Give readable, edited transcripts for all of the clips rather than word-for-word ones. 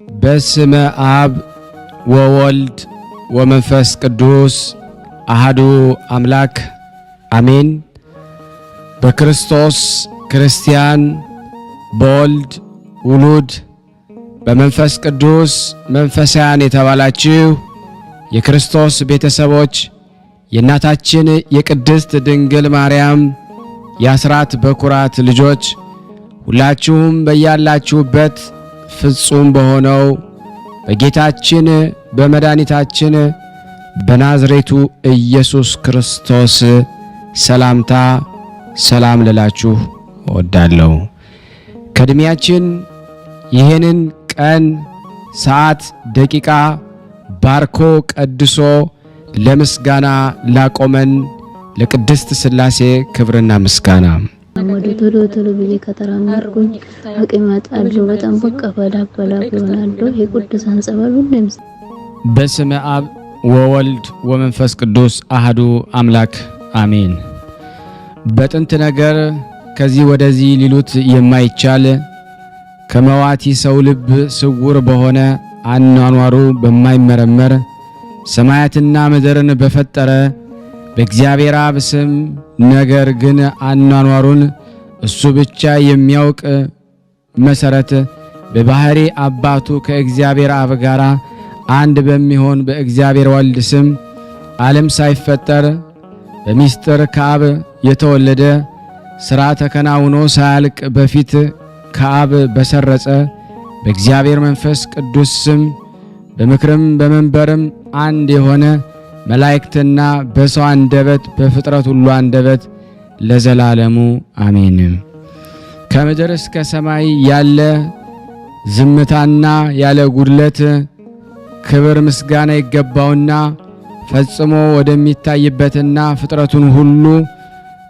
በስመ አብ ወወልድ ወመንፈስ ቅዱስ አሐዱ አምላክ አሜን። በክርስቶስ ክርስቲያን፣ በወልድ ውሉድ፣ በመንፈስ ቅዱስ መንፈሳውያን የተባላችሁ የክርስቶስ ቤተሰቦች የእናታችን የቅድስት ድንግል ማርያም የአስራት በኩራት ልጆች ሁላችሁም በያላችሁበት ፍጹም በሆነው በጌታችን በመድኃኒታችን በናዝሬቱ ኢየሱስ ክርስቶስ ሰላምታ ሰላም ልላችሁ እወዳለሁ። ከእድሜያችን ይህንን ቀን፣ ሰዓት፣ ደቂቃ ባርኮ ቀድሶ ለምስጋና ላቆመን ለቅድስት ሥላሴ ክብርና ምስጋና ወደ ቶሎ ብዬ ከተራመድኩኝ አቅማጣለሁ። በጣም በቃ በላብ ይሆናለሁ። የቅዱሳን ጸበል ሁሉም። በስመ አብ ወወልድ ወመንፈስ ቅዱስ አሐዱ አምላክ አሜን። በጥንት ነገር ከዚህ ወደዚህ ሊሉት የማይቻል ከመዋቲ ሰው ልብ ስውር በሆነ አኗኗሩ በማይመረመር ሰማያትና ምድርን በፈጠረ በእግዚአብሔር አብ ስም ነገር ግን አኗኗሩን እሱ ብቻ የሚያውቅ መሰረት በባህሪ አባቱ ከእግዚአብሔር አብ ጋር አንድ በሚሆን በእግዚአብሔር ወልድ ስም ዓለም ሳይፈጠር በሚስጥር ከአብ የተወለደ ሥራ ተከናውኖ ሳያልቅ በፊት ከአብ በሰረጸ በእግዚአብሔር መንፈስ ቅዱስ ስም በምክርም በመንበርም አንድ የሆነ መላእክትና በሰው አንደበት በፍጥረት ሁሉ አንደበት ለዘላለሙ አሜን። ከምድር እስከ ሰማይ ያለ ዝምታና ያለ ጉድለት ክብር ምስጋና ይገባውና ፈጽሞ ወደሚታይበትና ፍጥረቱን ሁሉ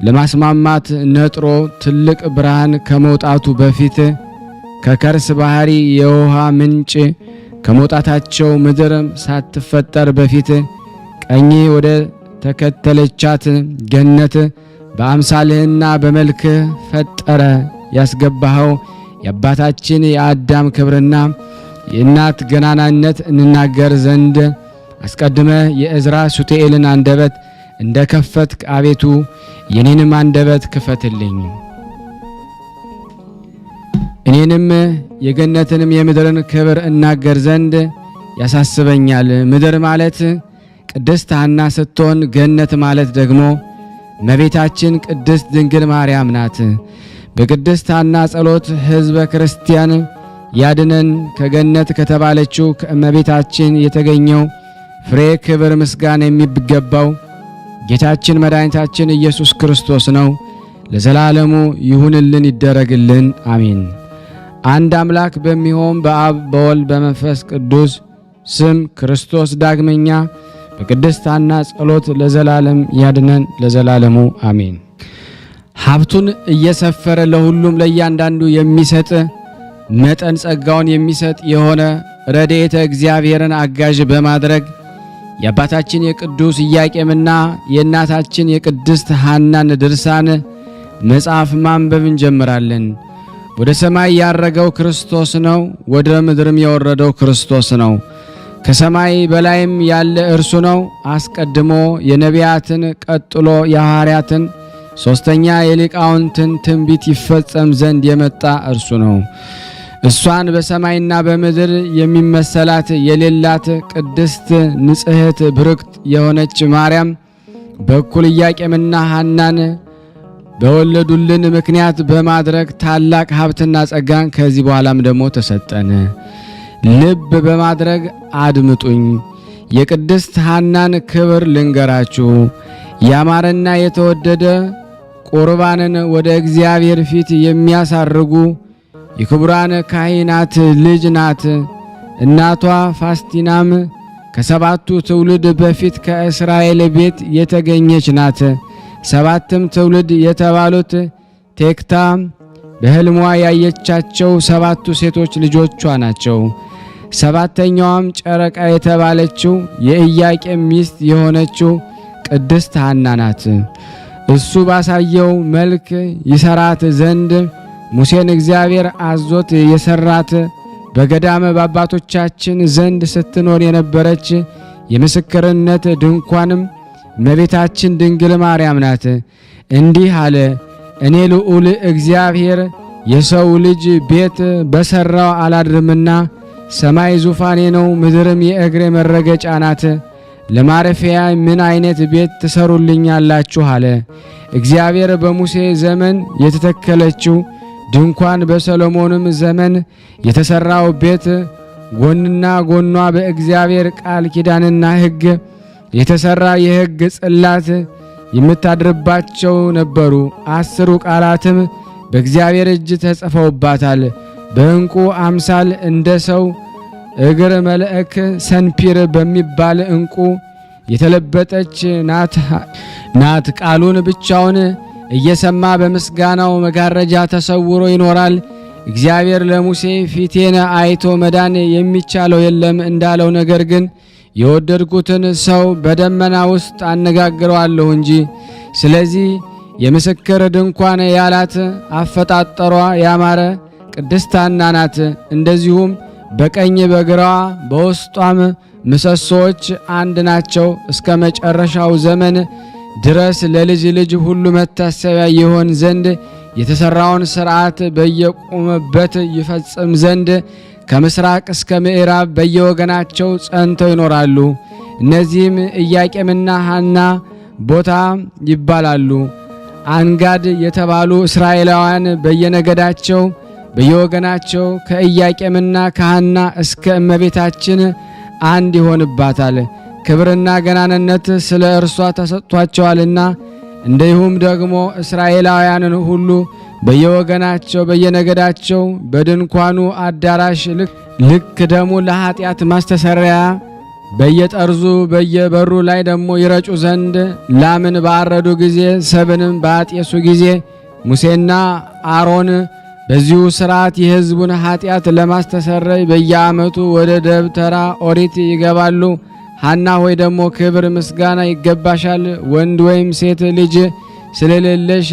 ለማስማማት ነጥሮ ትልቅ ብርሃን ከመውጣቱ በፊት ከከርስ ባህሪ የውሃ ምንጭ ከመውጣታቸው ምድር ሳትፈጠር በፊት ቀኝ ወደ ተከተለቻት ገነት በአምሳልህና በመልክህ ፈጠረ። ያስገባኸው የአባታችን የአዳም ክብርና የእናት ገናናነት እንናገር ዘንድ አስቀድመህ የእዝራ ሱቱኤልን አንደበት እንደ ከፈትክ አቤቱ የኔንም አንደበት ክፈትልኝ። እኔንም የገነትንም የምድርን ክብር እናገር ዘንድ ያሳስበኛል። ምድር ማለት ቅድስት ሐና ስትሆን ገነት ማለት ደግሞ እመቤታችን ቅድስት ድንግል ማርያም ናት። በቅድስት ሐና ጸሎት ሕዝበ ክርስቲያን ያድነን። ከገነት ከተባለችው ከእመቤታችን የተገኘው ፍሬ ክብር ምስጋና የሚገባው ጌታችን መድኃኒታችን ኢየሱስ ክርስቶስ ነው። ለዘላለሙ ይሁንልን ይደረግልን፣ አሜን። አንድ አምላክ በሚሆን በአብ በወልድ በመንፈስ ቅዱስ ስም ክርስቶስ ዳግመኛ በቅድስት ሐና ጸሎት ለዘላለም ያድነን፣ ለዘላለሙ አሜን። ሀብቱን እየሰፈረ ለሁሉም ለእያንዳንዱ የሚሰጥ መጠን ጸጋውን የሚሰጥ የሆነ ረድኤተ እግዚአብሔርን አጋዥ በማድረግ የአባታችን የቅዱስ ኢያቄምና የእናታችን የቅድስት ሐናን ድርሳን መጽሐፍ ማንበብ እንጀምራለን። ወደ ሰማይ ያረገው ክርስቶስ ነው፣ ወደ ምድርም የወረደው ክርስቶስ ነው። ከሰማይ በላይም ያለ እርሱ ነው። አስቀድሞ የነቢያትን ቀጥሎ የሐዋርያትን ሦስተኛ የሊቃውንትን ትንቢት ይፈጸም ዘንድ የመጣ እርሱ ነው። እሷን በሰማይና በምድር የሚመሰላት የሌላት ቅድስት ንጽሕት ብርክት የሆነች ማርያም በኩል ኢያቄምና ሐናን በወለዱልን ምክንያት በማድረግ ታላቅ ሀብትና ጸጋን ከዚህ በኋላም ደግሞ ተሰጠን። ልብ በማድረግ አድምጡኝ። የቅድስት ሐናን ክብር ልንገራችሁ። ያማረና የተወደደ ቁርባንን ወደ እግዚአብሔር ፊት የሚያሳርጉ የክቡራን ካህናት ልጅ ናት። እናቷ ፋስቲናም ከሰባቱ ትውልድ በፊት ከእስራኤል ቤት የተገኘች ናት። ሰባትም ትውልድ የተባሉት ቴክታ በሕልሟ ያየቻቸው ሰባቱ ሴቶች ልጆቿ ናቸው። ሰባተኛዋም ጨረቃ የተባለችው የኢያቄም ሚስት የሆነችው ቅድስት ሐና ናት። እሱ ባሳየው መልክ ይሰራት ዘንድ ሙሴን እግዚአብሔር አዞት የሰራት በገዳመ በአባቶቻችን ዘንድ ስትኖር የነበረች የምስክርነት ድንኳንም እመቤታችን ድንግል ማርያም ናት። እንዲህ አለ። እኔ ልዑል እግዚአብሔር የሰው ልጅ ቤት በሰራው አላድርምና ሰማይ ዙፋኔ ነው፣ ምድርም የእግሬ መረገጫ ናት። ለማረፊያ ምን አይነት ቤት ትሰሩልኛላችሁ አለ። እግዚአብሔር በሙሴ ዘመን የተተከለችው ድንኳን በሰሎሞንም ዘመን የተሰራው ቤት ጎንና ጎኗ በእግዚአብሔር ቃል ኪዳንና ሕግ የተሰራ የሕግ ጽላት የምታድርባቸው ነበሩ። 10 ቃላትም በእግዚአብሔር እጅ ተጽፈውባታል። በዕንቁ አምሳል እንደ ሰው እግር መልአክ ሰንፒር በሚባል ዕንቁ የተለበጠች ናት። ቃሉን ብቻውን እየሰማ በምስጋናው መጋረጃ ተሰውሮ ይኖራል። እግዚአብሔር ለሙሴ ፊቴን አይቶ መዳን የሚቻለው የለም እንዳለው፣ ነገር ግን የወደድኩትን ሰው በደመና ውስጥ አነጋግረዋለሁ እንጂ። ስለዚህ የምስክር ድንኳን ያላት አፈጣጠሯ ያማረ ቅድስት ሐና ናት። እንደዚሁም በቀኝ በግራዋ በውስጧም ምሰሶዎች አንድ ናቸው። እስከ መጨረሻው ዘመን ድረስ ለልጅ ልጅ ሁሉ መታሰቢያ ይሆን ዘንድ የተሰራውን ሥርዓት በየቆመበት ይፈጽም ዘንድ ከምስራቅ እስከ ምዕራብ በየወገናቸው ጸንተው ይኖራሉ። እነዚህም ኢያቄምና ሐና ቦታ ይባላሉ። አንጋድ የተባሉ እስራኤላውያን በየነገዳቸው በየወገናቸው ከኢያቄምና ከሐና እስከ እመቤታችን አንድ ይሆንባታል። ክብርና ገናንነት ስለ እርሷ ተሰጥቷቸዋልና። እንዲሁም ደግሞ እስራኤላውያንን ሁሉ በየወገናቸው በየነገዳቸው በድንኳኑ አዳራሽ ልክ ደሙ ለኃጢአት ማስተሰሪያ በየጠርዙ በየበሩ ላይ ደግሞ ይረጩ ዘንድ ላምን ባረዱ ጊዜ ሰብንም ባጤሱ ጊዜ ሙሴና አሮን በዚሁ ሥርዓት የሕዝቡን ኃጢአት ለማስተሰረይ በየዓመቱ ወደ ደብተራ ኦሪት ይገባሉ። ሐና ሆይ ደግሞ ክብር ምስጋና ይገባሻል፣ ወንድ ወይም ሴት ልጅ ስለሌለሽ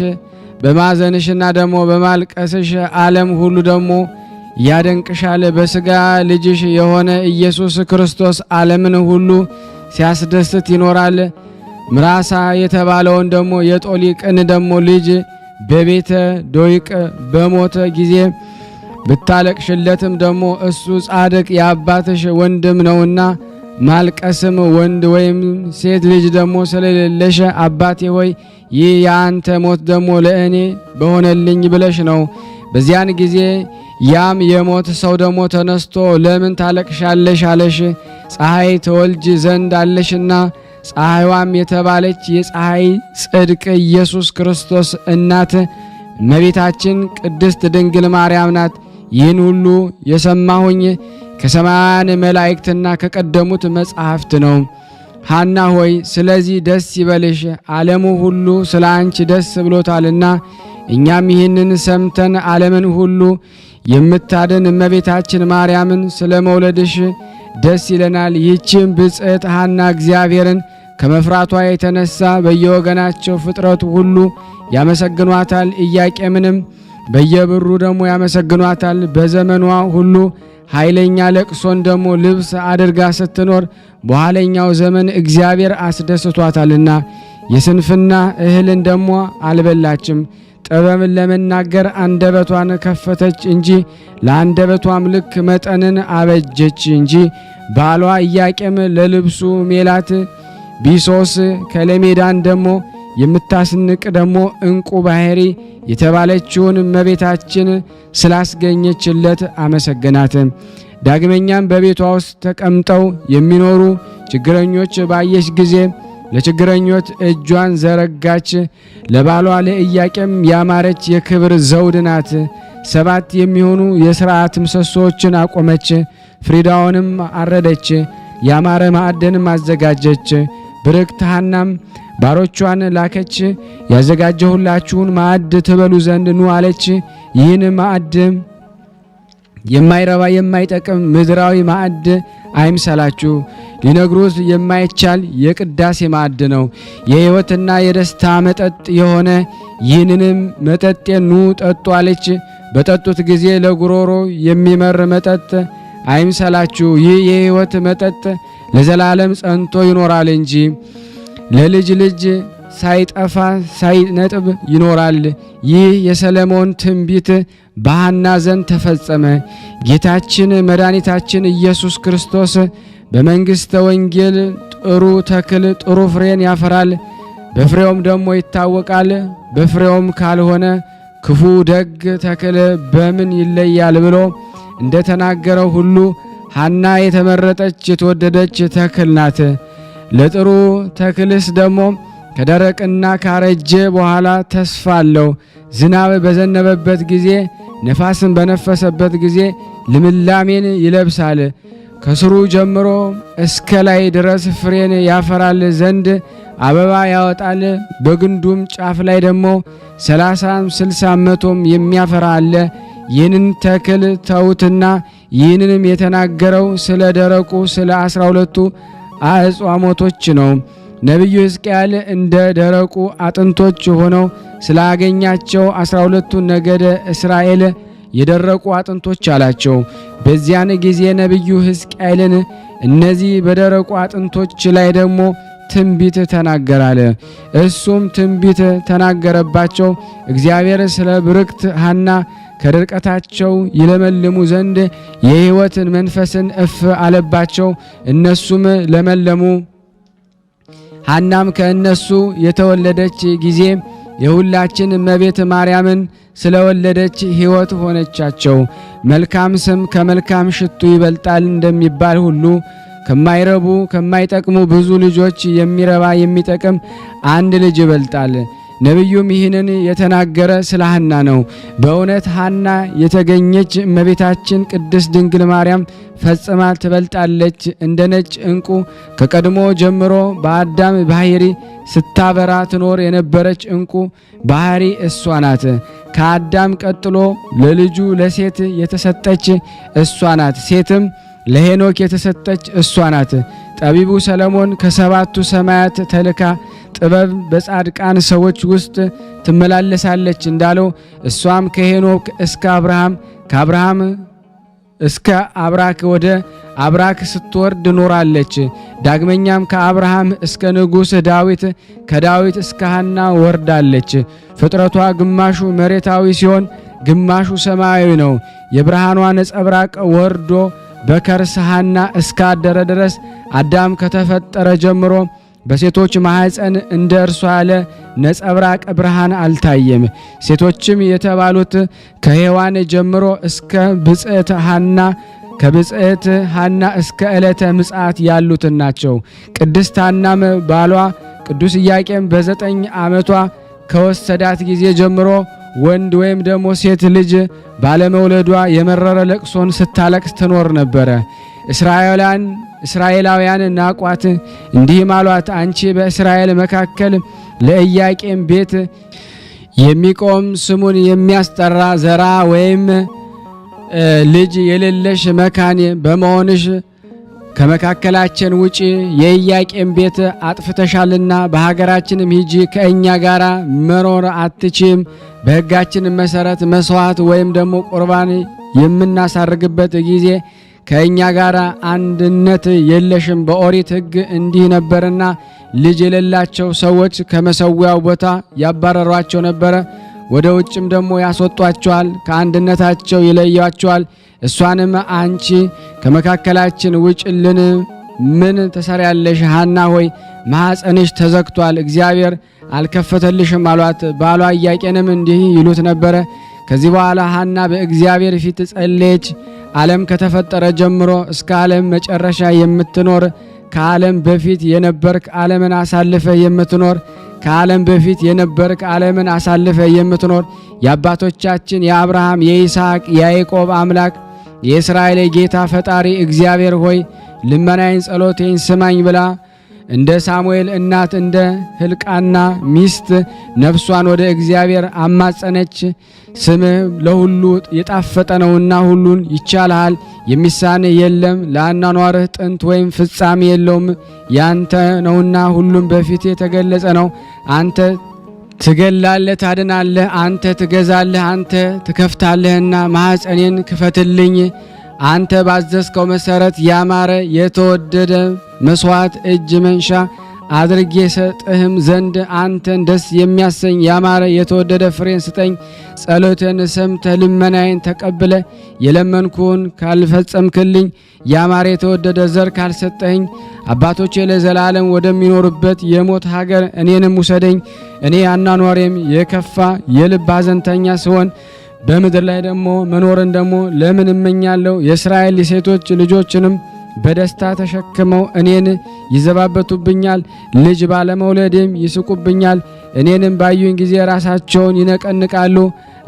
በማዘንሽና ደግሞ በማልቀስሽ ዓለም ሁሉ ደግሞ ያደንቅሻል። በሥጋ ልጅሽ የሆነ ኢየሱስ ክርስቶስ ዓለምን ሁሉ ሲያስደስት ይኖራል። ምራሳ የተባለውን ደግሞ የጦሊቅን ደግሞ ልጅ በቤተ ዶይቅ በሞተ ጊዜ ብታለቅሽለትም ደግሞ እሱ ጻድቅ የአባትሽ ወንድም ነውና ማልቀስም ወንድ ወይም ሴት ልጅ ደግሞ ስለሌለሽ አባቴ ሆይ ይህ የአንተ ሞት ደግሞ ለእኔ በሆነልኝ ብለሽ ነው። በዚያን ጊዜ ያም የሞት ሰው ደግሞ ተነስቶ ለምን ታለቅሻለሽ አለሽ። ፀሐይ ተወልጅ ዘንድ አለሽና ፀሐይዋም የተባለች የፀሐይ ጽድቅ ኢየሱስ ክርስቶስ እናት እመቤታችን ቅድስት ድንግል ማርያም ናት። ይህን ሁሉ የሰማሁኝ ከሰማያን መላእክትና ከቀደሙት መጻሕፍት ነው። ሐና ሆይ ስለዚህ ደስ ይበልሽ፣ ዓለሙ ሁሉ ስለ አንቺ ደስ ብሎታልና። እኛም ይህንን ሰምተን ዓለምን ሁሉ የምታድን እመቤታችን ማርያምን ስለ መውለድሽ ደስ ይለናል። ይህችም ብጽዕት ሐና እግዚአብሔርን ከመፍራቷ የተነሳ በየወገናቸው ፍጥረቱ ሁሉ ያመሰግኗታል። ኢያቄምንም በየብሩ ደግሞ ያመሰግኗታል። በዘመኗ ሁሉ ኃይለኛ ለቅሶን ደግሞ ልብስ አድርጋ ስትኖር በኋለኛው ዘመን እግዚአብሔር አስደስቷታልና የስንፍና እህልን ደግሞ አልበላችም። ጥበብን ለመናገር አንደበቷን ከፈተች እንጂ ለአንደበቷም ልክ መጠንን አበጀች እንጂ። ባሏ ኢያቄም ለልብሱ ሜላት ቢሶስ ከለሜዳን ደግሞ የምታስንቅ ደግሞ እንቁ ባህሪ የተባለችውን እመቤታችን ስላስገኘችለት አመሰገናት። ዳግመኛም በቤቷ ውስጥ ተቀምጠው የሚኖሩ ችግረኞች ባየች ጊዜ ለችግረኞች እጇን ዘረጋች። ለባሏ ለኢያቄም ያማረች የክብር ዘውድ ናት። 7 የሚሆኑ የሥርዓት ምሰሶዎችን አቆመች። ፍሪዳውንም አረደች። ያማረ ማዕድንም አዘጋጀች። ብርክት ሐናም ባሮቿን ላከች። ያዘጋጀሁላችሁን ማዕድ ትበሉ ዘንድ ኑ አለች። ይህን ማዕድ የማይረባ የማይጠቅም ምድራዊ ማዕድ አይምሰላችሁ፣ ሊነግሩት የማይቻል የቅዳሴ ማዕድ ነው። የሕይወትና የደስታ መጠጥ የሆነ ይህንንም መጠጤ ኑ ጠጡ አለች። በጠጡት ጊዜ ለጉሮሮ የሚመር መጠጥ አይምሰላችሁ። ይህ የሕይወት መጠጥ ለዘላለም ጸንቶ ይኖራል እንጂ ለልጅ ልጅ ሳይጠፋ ሳይነጥብ ይኖራል። ይህ የሰለሞን ትንቢት በሐና ዘንድ ተፈጸመ። ጌታችን መድኃኒታችን ኢየሱስ ክርስቶስ በመንግሥተ ወንጌል ጥሩ ተክል ጥሩ ፍሬን ያፈራል፣ በፍሬውም ደግሞ ይታወቃል። በፍሬውም ካልሆነ ክፉ ደግ ተክል በምን ይለያል ብሎ እንደተናገረው ሁሉ ሐና የተመረጠች የተወደደች ተክል ናት። ለጥሩ ተክልስ ደግሞ ከደረቅና ካረጀ በኋላ ተስፋ አለው። ዝናብ በዘነበበት ጊዜ ነፋስን በነፈሰበት ጊዜ ልምላሜን ይለብሳል። ከስሩ ጀምሮ እስከ ላይ ድረስ ፍሬን ያፈራል ዘንድ አበባ ያወጣል። በግንዱም ጫፍ ላይ ደግሞ 30 60 መቶም የሚያፈራ አለ። ይህንን ተክል ተውትና ይህንንም የተናገረው ስለ ደረቁ ስለ 12ቱ አጽዋሞቶች ነው። ነቢዩ ሕዝቅኤል እንደ ደረቁ አጥንቶች ሆነው ስላገኛቸው 12ቱ ነገደ እስራኤል የደረቁ አጥንቶች አላቸው። በዚያን ጊዜ ነቢዩ ሕዝቅኤልን እነዚህ በደረቁ አጥንቶች ላይ ደግሞ ትንቢት ተናገራለ። እሱም ትንቢት ተናገረባቸው። እግዚአብሔር ስለ ብርክት ሐና ከድርቀታቸው ይለመልሙ ዘንድ የሕይወትን መንፈስን እፍ አለባቸው። እነሱም ለመለሙ። ሐናም ከእነሱ የተወለደች ጊዜ የሁላችን እመቤት ማርያምን ስለወለደች ሕይወት ሆነቻቸው። መልካም ስም ከመልካም ሽቱ ይበልጣል እንደሚባል ሁሉ ከማይረቡ ከማይጠቅሙ ብዙ ልጆች የሚረባ የሚጠቅም አንድ ልጅ ይበልጣል። ነቢዩም ይህንን የተናገረ ስለ ሐና ነው። በእውነት ሐና የተገኘች እመቤታችን ቅድስት ድንግል ማርያም ፈጽማ ትበልጣለች። እንደ ነጭ ዕንቁ ከቀድሞ ጀምሮ በአዳም ባህሪ ስታበራ ትኖር የነበረች ዕንቁ ባህሪ እሷ ናት። ከአዳም ቀጥሎ ለልጁ ለሴት የተሰጠች እሷ ናት። ሴትም ለሄኖክ የተሰጠች እሷ ናት። ጠቢቡ ሰለሞን ከሰባቱ ሰማያት ተልካ ጥበብ በጻድቃን ሰዎች ውስጥ ትመላለሳለች እንዳለው እሷም ከሄኖክ እስከ አብርሃም ከአብርሃም እስከ አብራክ ወደ አብራክ ስትወርድ ኖራለች። ዳግመኛም ከአብርሃም እስከ ንጉሥ ዳዊት ከዳዊት እስከ ሐና ወርዳለች። ፍጥረቷ ግማሹ መሬታዊ ሲሆን ግማሹ ሰማያዊ ነው። የብርሃኗ ነጸብራቅ ወርዶ በከርሰ ሐና እስካደረ ድረስ አዳም ከተፈጠረ ጀምሮ በሴቶች ማኅፀን እንደ እርሷ ያለ ነጸብራቅ ብርሃን አልታየም። ሴቶችም የተባሉት ከሔዋን ጀምሮ እስከ ብጽዕት ሐና ከብጽዕት ሐና እስከ ዕለተ ምጽአት ያሉት ናቸው። ቅድስት ሐናም ባሏ ቅዱስ ኢያቄም በ9 ዓመቷ ከወሰዳት ጊዜ ጀምሮ ወንድ ወይም ደግሞ ሴት ልጅ ባለመውለዷ የመረረ ለቅሶን ስታለቅስ ትኖር ነበረ። እስራኤላውያን ናቋት፣ እንዲህም አሏት፣ አንቺ በእስራኤል መካከል ለኢያቄም ቤት የሚቆም ስሙን የሚያስጠራ ዘራ ወይም ልጅ የሌለሽ መካን በመሆንሽ ከመካከላችን ውጪ የኢያቄም ቤት አጥፍተሻልና በሀገራችንም ሂጂ፣ ከእኛ ጋር መኖር አትችም። በሕጋችን መሰረት መስዋዕት ወይም ደግሞ ቁርባን የምናሳርግበት ጊዜ ከእኛ ጋር አንድነት የለሽም። በኦሪት ሕግ እንዲህ ነበርና ልጅ የሌላቸው ሰዎች ከመሰዊያው ቦታ ያባረሯቸው ነበረ። ወደ ውጭም ደግሞ ያስወጧቸዋል፣ ከአንድነታቸው ይለያቸዋል። እሷንም አንቺ ከመካከላችን ውጭልን ምን ትሰሪያለሽ? ሐና ሆይ ማኅፀንሽ ተዘግቷል፣ እግዚአብሔር አልከፈተልሽም አሏት። ባሏ ኢያቄንም እንዲህ ይሉት ነበረ። ከዚህ በኋላ ሐና በእግዚአብሔር ፊት ጸለየች። ዓለም ከተፈጠረ ጀምሮ እስከ ዓለም መጨረሻ የምትኖር ከዓለም በፊት የነበርክ ዓለምን አሳልፈ የምትኖር ከዓለም በፊት የነበርክ ዓለምን አሳልፈ የምትኖር የአባቶቻችን የአብርሃም የይስሐቅ የያዕቆብ አምላክ የእስራኤል ጌታ ፈጣሪ እግዚአብሔር ሆይ ልመናዬን ጸሎቴን ስማኝ ብላ እንደ ሳሙኤል እናት እንደ ሕልቃና ሚስት ነፍሷን ወደ እግዚአብሔር አማጸነች። ስምህ ለሁሉ የጣፈጠ ነውና ሁሉን ይቻልሃል፣ የሚሳን የለም። ለአኗኗርህ ጥንት ወይም ፍጻሜ የለውም። ያንተ ነውና ሁሉም በፊት የተገለጸ ነው። አንተ ትገላለህ፣ ታድናለህ፣ አንተ ትገዛለህ፣ አንተ ትከፍታለህና ማኅፀኔን ክፈትልኝ። አንተ ባዘዝከው መሰረት ያማረ የተወደደ መስዋዕት እጅ መንሻ አድርጌ ሰጥህም ዘንድ አንተን ደስ የሚያሰኝ ያማረ የተወደደ ፍሬን ስጠኝ። ጸሎቴን ሰምተህ ልመናዬን ተቀብለ የለመንኩን ካልፈጸምክልኝ ያማረ የተወደደ ዘር ካልሰጠኸኝ አባቶቼ ለዘላለም ወደሚኖሩበት የሞት ሀገር እኔንም ውሰደኝ። እኔ አኗኗሬም የከፋ የልብ ሐዘንተኛ ስሆን በምድር ላይ ደግሞ መኖርን ደግሞ ለምን እመኛለሁ? የእስራኤል ሴቶች ልጆችንም በደስታ ተሸክመው እኔን ይዘባበቱብኛል፣ ልጅ ባለመውለዴም ይስቁብኛል። እኔንም ባዩኝ ጊዜ ራሳቸውን ይነቀንቃሉ።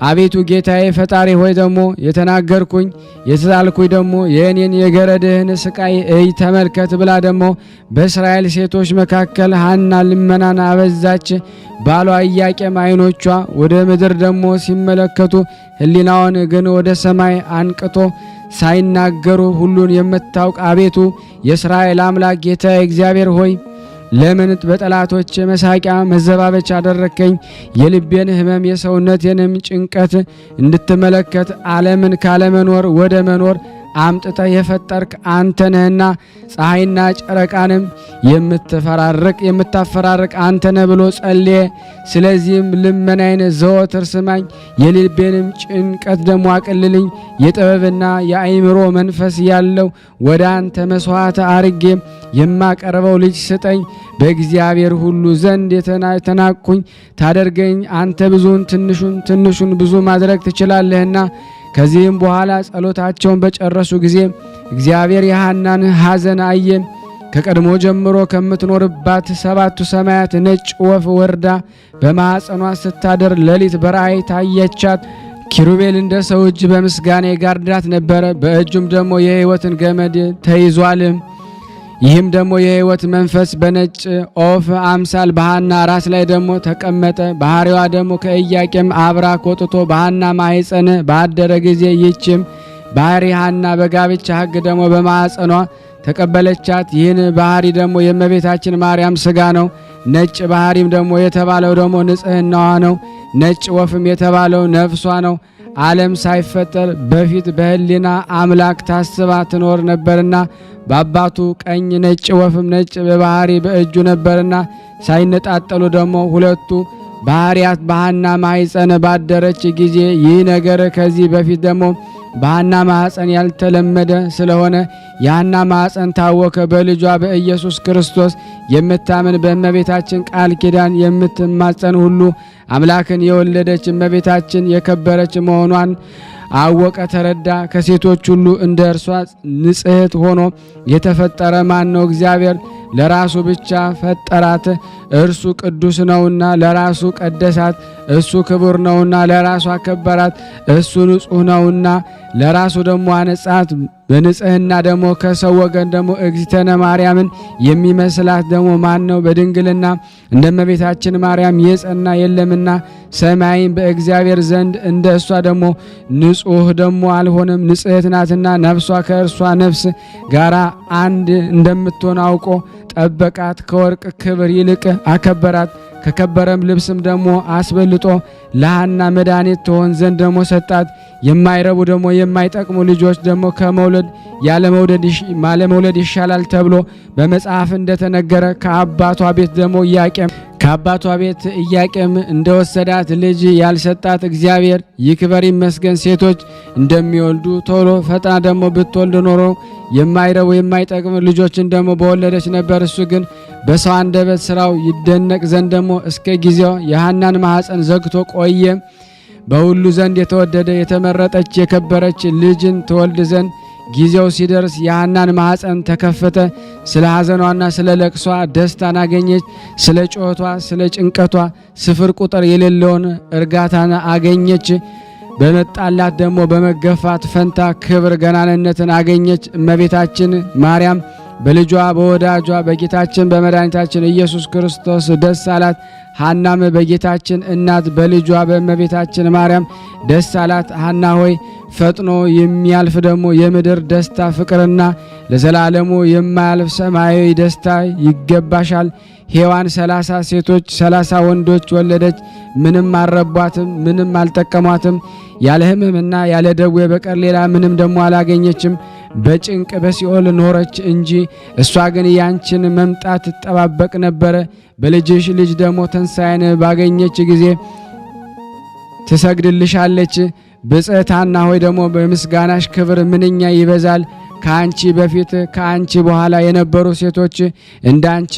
አቤቱ ጌታዬ ፈጣሪ ሆይ ደግሞ የተናገርኩኝ የተሳልኩኝ ደግሞ የእኔን የገረድህን ስቃይ እይ ተመልከት ብላ ደግሞ በእስራኤል ሴቶች መካከል ሐና ልመናን አበዛች። ባሏ ኢያቄም ዓይኖቿ ወደ ምድር ደግሞ ሲመለከቱ ሕሊናውን ግን ወደ ሰማይ አንቅቶ ሳይናገሩ ሁሉን የምታውቅ አቤቱ የእስራኤል አምላክ ጌታዬ እግዚአብሔር ሆይ ለምን በጠላቶች መሳቂያ መዘባበቻ አደረከኝ? የልቤን ሕመም የሰውነቴንም ጭንቀት እንድትመለከት ዓለምን ካለመኖር ወደ መኖር አምጥተ የፈጠርክ አንተ ነህና ፀሐይና ጨረቃንም የምታፈራርቅ አንተ ነህ ብሎ ጸልየ። ስለዚህም ልመናዬን ዘወትር ስማኝ፣ የልቤንም ጭንቀት ደግሞ አቅልልኝ። የጥበብና የአእምሮ መንፈስ ያለው ወደ አንተ መስዋዕት አርጌ የማቀርበው ልጅ ስጠኝ። በእግዚአብሔር ሁሉ ዘንድ የተናቅኩኝ ታደርገኝ። አንተ ብዙን ትንሹን ብዙ ማድረግ ትችላለህና። ከዚህም በኋላ ጸሎታቸውን በጨረሱ ጊዜ እግዚአብሔር የሐናን ሐዘን አየ። ከቀድሞ ጀምሮ ከምትኖርባት ሰባቱ ሰማያት ነጭ ወፍ ወርዳ በማኅፀኗ ስታደር ሌሊት በራእይ ታየቻት። ኪሩቤል እንደ ሰው እጅ በምስጋና ጋርዳት ነበረ። በእጁም ደግሞ የሕይወትን ገመድ ተይዟል። ይህም ደግሞ የሕይወት መንፈስ በነጭ ኦፍ አምሳል በሐና ራስ ላይ ደግሞ ተቀመጠ። ባህሪዋ ደግሞ ከኢያቄም አብራክ ወጥቶ በሐና ማኅፀን ባደረ ጊዜ ይህችም ባህሪ ሐና በጋብቻ ሕግ ደግሞ በማኅፀኗ ተቀበለቻት። ይህን ባህሪ ደግሞ የእመቤታችን ማርያም ሥጋ ነው። ነጭ ባህሪም ደግሞ የተባለው ደግሞ ንጽሕናዋ ነው። ነጭ ወፍም የተባለው ነፍሷ ነው። ዓለም ሳይፈጠር በፊት በሕሊና አምላክ ታስባ ትኖር ነበርና በአባቱ ቀኝ ነጭ ወፍም ነጭ በባህሪ በእጁ ነበርና ሳይነጣጠሉ ደግሞ ሁለቱ ባህሪያት በሐና ማኅፀን ባደረች ጊዜ ይህ ነገር ከዚህ በፊት ደግሞ በሐና ማኅፀን ያልተለመደ ስለሆነ የሐና ማኅፀን ታወከ። በልጇ በኢየሱስ ክርስቶስ የምታምን በእመቤታችን ቃል ኪዳን የምትማጸን ሁሉ አምላክን የወለደች እመቤታችን የከበረች መሆኗን አወቀ፣ ተረዳ። ከሴቶች ሁሉ እንደ እርሷ ንጽሕት ሆኖ የተፈጠረ ማን ነው? እግዚአብሔር ለራሱ ብቻ ፈጠራት። እርሱ ቅዱስ ነውና ለራሱ ቀደሳት። እሱ ክቡር ነውና ለራሱ አከበራት። እሱ ንጹሕ ነውና ለራሱ ደግሞ አነጻት። በንጽሕና ደግሞ ከሰው ወገን ደግሞ እግዝእትነ ማርያምን የሚመስላት ደግሞ ማን ነው? በድንግልና እንደ እመቤታችን ማርያም የጸና የለምና ሰማይን በእግዚአብሔር ዘንድ እንደ እሷ ደግሞ ንጹሕ ደግሞ አልሆነም። ንጽሕት ናትና ነፍሷ ከእርሷ ነፍስ ጋራ አንድ እንደምትሆን አውቆ ጠበቃት። ከወርቅ ክብር ይልቅ አከበራት። ከከበረም ልብስም ደግሞ አስበልጦ ለሐና መድኃኒት ትሆን ዘንድ ደግሞ ሰጣት። የማይረቡ ደግሞ የማይጠቅሙ ልጆች ደግሞ ከመውለድ ያለመውለድ ይሻላል ተብሎ በመጽሐፍ እንደተነገረ ከአባቷ ቤት ኢያቄም እንደወሰዳት ልጅ ያልሰጣት እግዚአብሔር ይክበር ይመስገን። ሴቶች እንደሚወልዱ ቶሎ ፈጥና ደግሞ ብትወልድ ኖሮ የማይረቡ የማይጠቅሙ ልጆችን ደግሞ በወለደች ነበር። እሱ ግን በሰው አንደበት ስራው ይደነቅ ዘንድ ደግሞ እስከ ጊዜው የሐናን ማኅፀን ዘግቶ ቆየ። በሁሉ ዘንድ የተወደደ የተመረጠች የከበረች ልጅን ትወልድ ዘንድ ጊዜው ሲደርስ የሐናን ማኅፀን ተከፈተ። ስለ ሐዘኗና ስለ ለቅሷ ደስታን አገኘች። ስለ ጩኸቷ ስለ ጭንቀቷ ስፍር ቁጥር የሌለውን እርጋታን አገኘች። በመጣላት ደግሞ በመገፋት ፈንታ ክብር ገናንነትን አገኘች። እመቤታችን ማርያም በልጇ በወዳጇ በጌታችን በመድኃኒታችን ኢየሱስ ክርስቶስ ደስ አላት። ሐናም በጌታችን እናት በልጇ በእመቤታችን ማርያም ደስ አላት። ሐና ሆይ ፈጥኖ የሚያልፍ ደግሞ የምድር ደስታ ፍቅርና ለዘላለሙ የማያልፍ ሰማያዊ ደስታ ይገባሻል። ሔዋን 30 ሴቶች 30 ወንዶች ወለደች፣ ምንም አልረቧትም፣ ምንም አልጠቀሟትም። ያለ ሕመምና ያለ ደዌ በቀር ሌላ ምንም ደሞ አላገኘችም። በጭንቅ በሲኦል ኖረች እንጂ። እሷ ግን ያንቺን መምጣት ትጠባበቅ ነበረ። በልጅሽ ልጅ ደሞ ትንሣኤን ባገኘች ጊዜ ትሰግድልሻለች። ብጽዕት ሐና ሆይ ደሞ በምስጋናሽ ክብር ምንኛ ይበዛል። ከአንቺ በፊት ከአንቺ በኋላ የነበሩ ሴቶች እንዳንቺ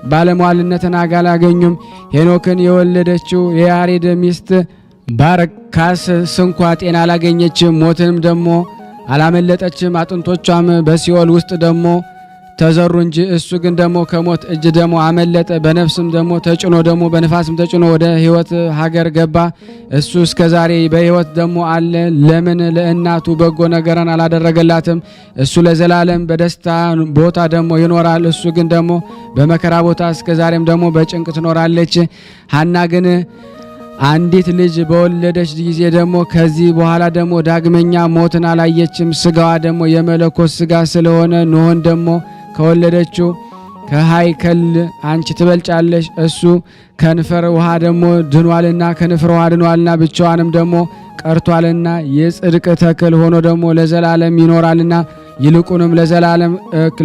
ባለሟልነትን አላገኙም። ሄኖክን የወለደችው የያሬድ ሚስት ባረካስ ስንኳ ጤና አላገኘችም፣ ሞትንም ደሞ አላመለጠችም። አጥንቶቿም በሲኦል ውስጥ ደሞ ተዘሩ እንጂ እሱ ግን ደሞ ከሞት እጅ ደሞ አመለጠ። በነፍስም ደሞ ተጭኖ ደሞ በንፋስም ተጭኖ ወደ ሕይወት ሀገር ገባ። እሱ እስከ ዛሬ በሕይወት ደሞ አለ። ለምን ለእናቱ በጎ ነገርን አላደረገላትም? እሱ ለዘላለም በደስታ ቦታ ደሞ ይኖራል። እሱ ግን ደሞ በመከራ ቦታ እስከ ዛሬም ደሞ በጭንቅ ትኖራለች። ሐና ግን አንዲት ልጅ በወለደች ጊዜ ደግሞ ከዚህ በኋላ ደግሞ ዳግመኛ ሞትን አላየችም። ስጋዋ ደግሞ የመለኮት ስጋ ስለሆነ ኖህን ደግሞ ከወለደችው ከሃይከል አንቺ ትበልጫለሽ። እሱ ከንፈር ውሃ ደግሞ ድኗልና ከንፈር ውሃ ድኗልና ብቻዋንም ደግሞ ቀርቷልና የጽድቅ ተክል ሆኖ ደግሞ ለዘላለም ይኖራልና ይልቁንም ለዘላለም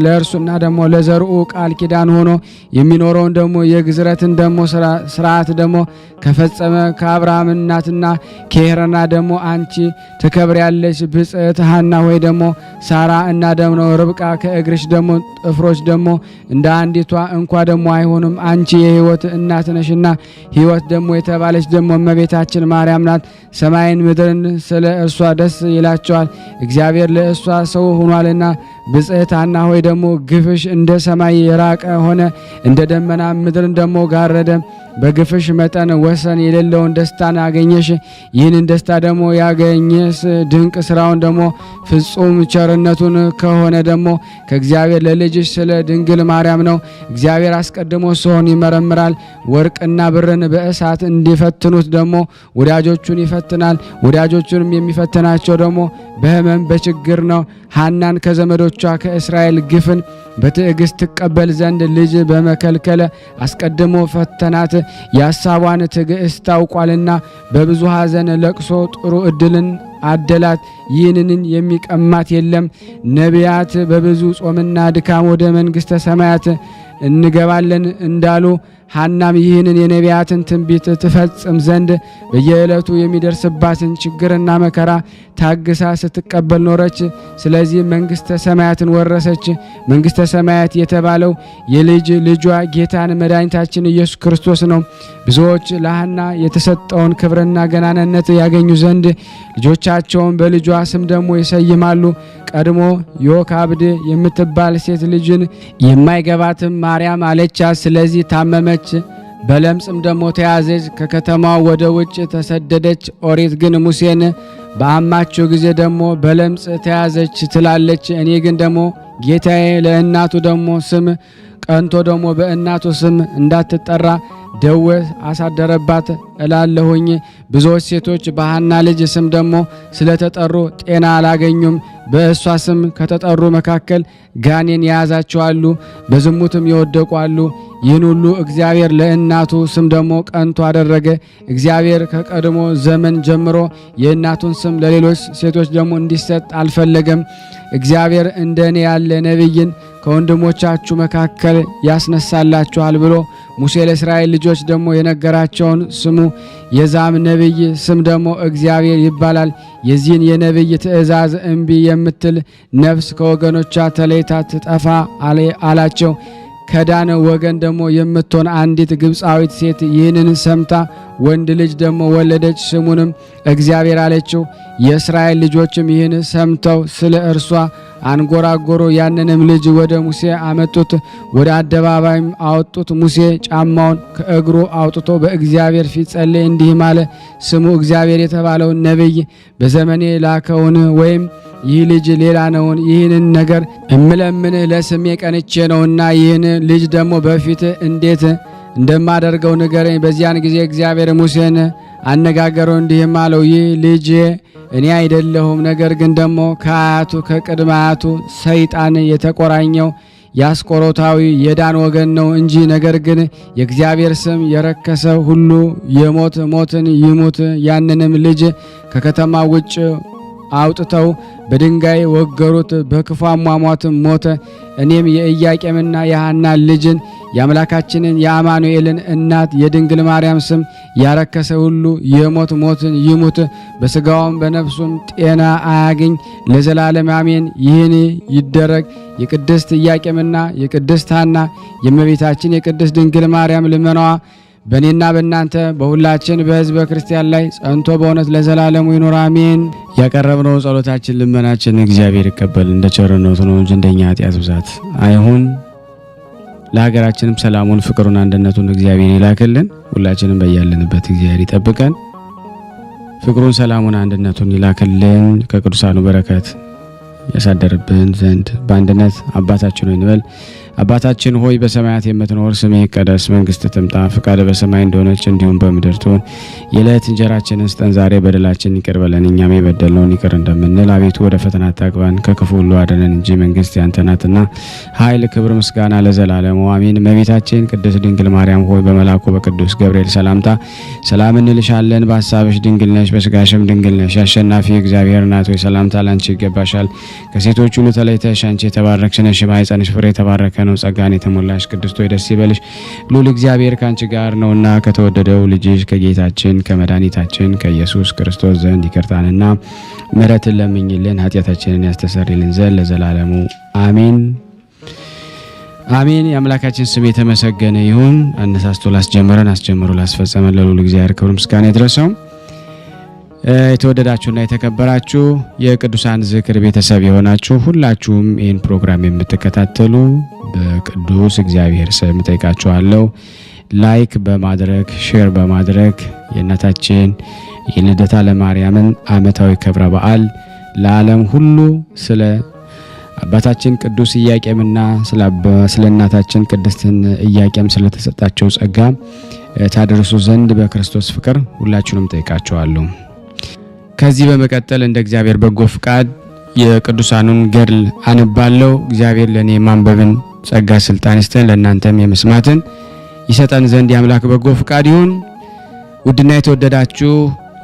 ለእርሱና ደግሞ ለዘርኡ ቃል ኪዳን ሆኖ የሚኖረውን ደግሞ የግዝረትን ደግሞ ስርዓት ደግሞ ከፈጸመ ከአብርሃም እናትና ከሄረና ደግሞ አንቺ ትከብሪያለሽ። ብጽዕት ሐና ሆይ ደግሞ ሳራ እና ደግሞ ርብቃ ከእግርሽ ደግሞ ጥፍሮች ደግሞ እንደ አንዲቷ እንኳ ደግሞ አይሆኑም። አንቺ የሕይወት እናት ነሽና ሕይወት ደግሞ የተባለች ደግሞ እመቤታችን ማርያም ናት። ሰማይን ምድርን ስለ እርሷ ደስ ይላቸዋል፣ እግዚአብሔር ለእሷ ሰው ሆኗልና። ብጽዕት ሐና ሆይ ደግሞ ግፍሽ እንደ ሰማይ የራቀ ሆነ፣ እንደ ደመና ምድርን ደግሞ ጋረደ። በግፍሽ መጠን ወሰን የሌለውን ደስታን አገኘሽ። ይህንን ደስታ ደግሞ ያገኘስ ድንቅ ስራውን ደግሞ ፍጹም ቸርነቱን ከሆነ ደግሞ ከእግዚአብሔር ለልጅሽ ስለ ድንግል ማርያም ነው። እግዚአብሔር አስቀድሞ ሰውን ይመረምራል፣ ወርቅና ብርን በእሳት እንዲፈትኑት ደግሞ ወዳጆቹን ይፈትናል። ወዳጆቹንም የሚፈትናቸው ደግሞ በሕመም በችግር ነው። ሐናን ከዘመዶቿ ከእስራኤል ግፍን በትዕግስት ትቀበል ዘንድ ልጅ በመከልከለ አስቀድሞ ፈተናት። የሐሳቧን ትዕግስት ታውቋልና በብዙ ሐዘን ለቅሶ ጥሩ ዕድልን አደላት። ይህንን የሚቀማት የለም። ነቢያት በብዙ ጾምና ድካም ወደ መንግሥተ ሰማያት እንገባለን እንዳሉ ሐናም ይህንን የነቢያትን ትንቢት ትፈጽም ዘንድ በየዕለቱ የሚደርስባትን ችግርና መከራ ታግሳ ስትቀበል ኖረች። ስለዚህ መንግሥተ ሰማያትን ወረሰች። መንግሥተ ሰማያት የተባለው የልጅ ልጇ ጌታን መድኃኒታችን ኢየሱስ ክርስቶስ ነው። ብዙዎች ለሐና የተሰጠውን ክብርና ገናንነት ያገኙ ዘንድ ልጆቻቸውን በልጇ ስም ደግሞ ይሰይማሉ። ቀድሞ ዮካብድ የምትባል ሴት ልጅን የማይገባትም ማርያም አለቻት። ስለዚህ ታመመች፣ በለምጽም ደግሞ ተያዘች፣ ከከተማው ወደ ውጭ ተሰደደች። ኦሪት ግን ሙሴን በአማቸው ጊዜ ደግሞ በለምጽ ተያዘች ትላለች። እኔ ግን ደግሞ ጌታዬ ለእናቱ ደግሞ ስም ቀንቶ ደግሞ በእናቱ ስም እንዳትጠራ ደዌ አሳደረባት እላለሁኝ። ብዙዎች ሴቶች በሐና ልጅ ስም ደግሞ ስለተጠሩ ጤና አላገኙም። በእሷ ስም ከተጠሩ መካከል ጋኔን የያዛቸው አሉ፣ በዝሙትም የወደቁ አሉ። ይህን ሁሉ እግዚአብሔር ለእናቱ ስም ደግሞ ቀንቶ አደረገ። እግዚአብሔር ከቀድሞ ዘመን ጀምሮ የእናቱን ስም ለሌሎች ሴቶች ደግሞ እንዲሰጥ አልፈለገም። እግዚአብሔር እንደኔ ያለ ነቢይን ከወንድሞቻችሁ መካከል ያስነሳላችኋል ብሎ ሙሴ ለእስራኤል ልጆች ደግሞ የነገራቸውን ስሙ። የዛም ነቢይ ስም ደግሞ እግዚአብሔር ይባላል። የዚህን የነቢይ ትእዛዝ እምቢ የምትል ነፍስ ከወገኖቿ ተለይታ ትጠፋ አላቸው። ከዳን ወገን ደግሞ የምትሆን አንዲት ግብፃዊት ሴት ይህንን ሰምታ ወንድ ልጅ ደግሞ ወለደች፣ ስሙንም እግዚአብሔር አለችው። የእስራኤል ልጆችም ይህን ሰምተው ስለ እርሷ አንጎራጎሮ። ያንንም ልጅ ወደ ሙሴ አመጡት፣ ወደ አደባባይም አወጡት። ሙሴ ጫማውን ከእግሩ አውጥቶ በእግዚአብሔር ፊት ጸለየ፣ እንዲህም አለ። ስሙ እግዚአብሔር የተባለውን ነቢይ በዘመኔ ላከውን ወይም ይህ ልጅ ሌላ ነውን? ይህንን ነገር እምለምንህ ለስሜ ቀንቼ ነውና ይህን ልጅ ደግሞ በፊት እንዴት እንደማደርገው ንገረኝ። በዚያን ጊዜ እግዚአብሔር ሙሴን አነጋገረው እንዲህም አለው፣ ይህ ልጅ እኔ አይደለሁም፣ ነገር ግን ደግሞ ከአያቱ ከቅድመ አያቱ ሰይጣን የተቆራኘው የአስቆሮታዊ የዳን ወገን ነው እንጂ ነገር ግን የእግዚአብሔር ስም የረከሰ ሁሉ የሞት ሞትን ይሙት። ያንንም ልጅ ከከተማ ውጭ አውጥተው በድንጋይ ወገሩት፣ በክፉ አሟሟትም ሞተ። እኔም የኢያቄምና የሐና ልጅን የአምላካችንን የአማኑኤልን እናት የድንግል ማርያም ስም ያረከሰ ሁሉ የሞት ሞትን ይሙት፣ በሥጋውም በነፍሱም ጤና አያግኝ ለዘላለም አሜን። ይህን ይደረግ። የቅድስት ኢያቄምና የቅድስት ሐና የእመቤታችን የቅድስት ድንግል ማርያም ልመናዋ በእኔና በእናንተ በሁላችን በሕዝበ ክርስቲያን ላይ ጸንቶ በእውነት ለዘላለሙ ይኑር አሜን። ያቀረብነው ጸሎታችን ልመናችን እግዚአብሔር ይቀበል፣ እንደ ቸርነቱ ነው እንጂ እንደኛ ኃጢአት ብዛት አይሁን። ለሀገራችንም ሰላሙን፣ ፍቅሩን፣ አንድነቱን እግዚአብሔር ይላክልን። ሁላችንም በያለንበት እግዚአብሔር ይጠብቀን። ፍቅሩን፣ ሰላሙን፣ አንድነቱን ይላክልን። ከቅዱሳኑ በረከት ያሳደርብን ዘንድ በአንድነት አባታችን ሆይ እንበል። አባታችን ሆይ በሰማያት የምትኖር ስምህ ይቀደስ፣ መንግስትህ ትምጣ፣ ፈቃድህ በሰማይ እንደሆነች እንዲሁም በምድር ትሁን። የዕለት እንጀራችንን ስጠን ዛሬ፣ በደላችን ይቅር በለን እኛም የበደልነውን ይቅር እንደምንል። አቤቱ ወደ ፈተና አታግባን ከክፉ ሁሉ አድነን እንጂ መንግስት ያንተ ናትና፣ ኃይል፣ ክብር፣ ምስጋና ለዘላለሙ አሜን። እመቤታችን ቅድስት ድንግል ማርያም ሆይ በመልአኩ በቅዱስ ገብርኤል ሰላምታ ሰላም እንልሻለን። በሐሳብሽ ድንግል ነሽ፣ በስጋሽም ድንግል ነሽ። አሸናፊ እግዚአብሔር እናት ሆይ ሰላምታ ላንቺ ይገባሻል። ከሴቶች ሁሉ ተለይተሽ አንቺ የተባረክሽ ነሽ፣ የማኅፀንሽ ፍሬ የተባረከ ነው። ጸጋን የተሞላሽ ቅድስት ሆይ ደስ ይበልሽ፣ ልዑል እግዚአብሔር ካንቺ ጋር ነውና ከተወደደው ልጅሽ ከጌታችን ከመድኃኒታችን ከኢየሱስ ክርስቶስ ዘንድ ይቅርታንና ምሕረትን ለምኝልን ኃጢአታችንን ያስተሰርይልን ዘንድ ለዘላለሙ አሜን አሜን። የአምላካችን ስም የተመሰገነ ይሁን። አነሳስቶ ላስጀመረን አስጀምሮ ላስፈጸመን ለልዑል እግዚአብሔር ክብር ምስጋና ይድረሰው። የተወደዳችሁና የተከበራችሁ የቅዱሳን ዝክር ቤተሰብ የሆናችሁ ሁላችሁም ይህን ፕሮግራም የምትከታተሉ በቅዱስ እግዚአብሔር ስም ጠይቃችኋለሁ። ላይክ በማድረግ ሼር በማድረግ የእናታችን የልደታ ለማርያምን ዓመታዊ ክብረ በዓል ለዓለም ሁሉ ስለ አባታችን ቅዱስ ኢያቄምና ስለ እናታችን ቅድስትን ኢያቄም ስለተሰጣቸው ጸጋ ታደርሱ ዘንድ በክርስቶስ ፍቅር ሁላችሁንም ጠይቃችኋለሁ። ከዚህ በመቀጠል እንደ እግዚአብሔር በጎ ፍቃድ የቅዱሳኑን ገድል አንባለው። እግዚአብሔር ለኔ ማንበብን ጸጋ ስልጣን ይስጠን፣ ለእናንተም የመስማትን ይሰጠን ዘንድ የአምላክ በጎ ፍቃድ ይሁን። ውድና የተወደዳችሁ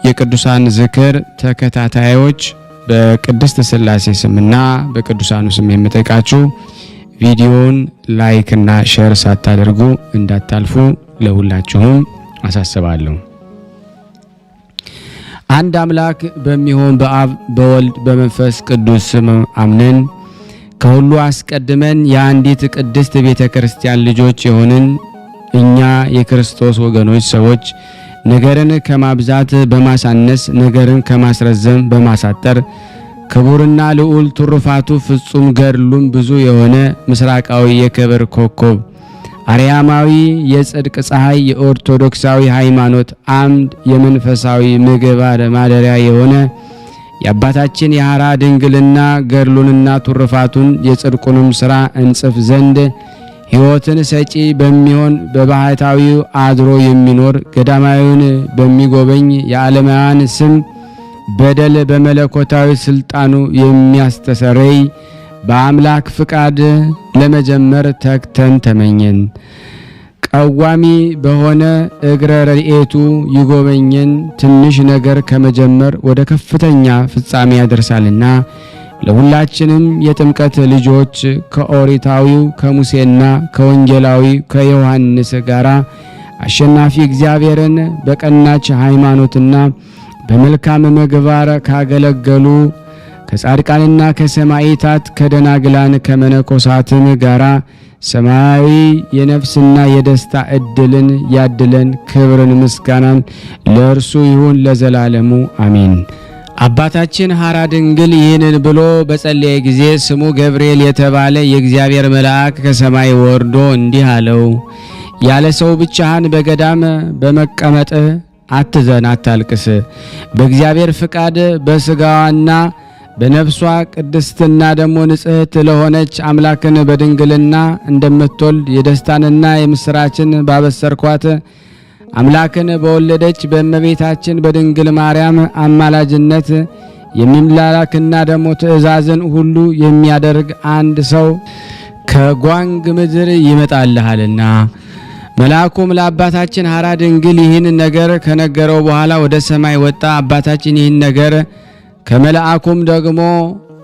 የቅዱሳን ዝክር ተከታታዮች በቅድስት ሥላሴ ስምና በቅዱሳኑ ስም የምጠይቃችሁ ቪዲዮውን ላይክ እና ሼር ሳታደርጉ እንዳታልፉ ለሁላችሁም አሳስባለሁ። አንድ አምላክ በሚሆን በአብ በወልድ በመንፈስ ቅዱስ ስም አምነን ከሁሉ አስቀድመን የአንዲት ቅድስት ቤተ ክርስቲያን ልጆች የሆንን እኛ የክርስቶስ ወገኖች ሰዎች ነገርን ከማብዛት በማሳነስ ነገርን ከማስረዘም በማሳጠር ክቡርና ልዑል ትሩፋቱ ፍጹም ገድሉም ብዙ የሆነ ምስራቃዊ የክብር ኮከብ አርያማዊ የጽድቅ ፀሐይ የኦርቶዶክሳዊ ሃይማኖት አምድ የመንፈሳዊ ምግባር ማደሪያ የሆነ የአባታችን የሐራ ድንግልና ገድሉንና ትሩፋቱን የጽድቁንም ሥራ እንጽፍ ዘንድ ሕይወትን ሰጪ በሚሆን በባሕታዊው አድሮ የሚኖር ገዳማዊውን በሚጎበኝ የዓለማውያን ስም በደል በመለኮታዊ ሥልጣኑ የሚያስተሰርይ በአምላክ ፍቃድ ለመጀመር ተግተን ተመኘን። ቀዋሚ በሆነ እግረ ረድኤቱ ይጎበኘን። ትንሽ ነገር ከመጀመር ወደ ከፍተኛ ፍጻሜ ያደርሳልና ለሁላችንም የጥምቀት ልጆች ከኦሪታዊው ከሙሴና ከወንጌላዊ ከዮሐንስ ጋር አሸናፊ እግዚአብሔርን በቀናች ሃይማኖትና በመልካም ምግባር ካገለገሉ ከጻድቃንና ከሰማዕታት ከደናግላን ከመነኮሳትም ጋራ ሰማያዊ የነፍስና የደስታ ዕድልን ያድለን። ክብርን ምስጋናን ለእርሱ ይሁን ለዘላለሙ አሜን። አባታችን ሐራ ድንግል ይህንን ብሎ በጸለየ ጊዜ ስሙ ገብርኤል የተባለ የእግዚአብሔር መልአክ ከሰማይ ወርዶ እንዲህ አለው፣ ያለ ሰው ብቻህን በገዳም በመቀመጥ አትዘን፣ አታልቅስ። በእግዚአብሔር ፍቃድ በስጋዋና በነፍሷ ቅድስትና ደግሞ ንጽሕት ለሆነች አምላክን በድንግልና እንደምትወልድ የደስታንና የምስራችን ባበሰርኳት አምላክን በወለደች በእመቤታችን በድንግል ማርያም አማላጅነት የሚላክና ደግሞ ትእዛዝን ሁሉ የሚያደርግ አንድ ሰው ከጓንግ ምድር ይመጣልሃልና። መልአኩም ለአባታችን ሐራ ድንግል ይህን ነገር ከነገረው በኋላ ወደ ሰማይ ወጣ። አባታችን ይህን ነገር ከመልአኩም ደግሞ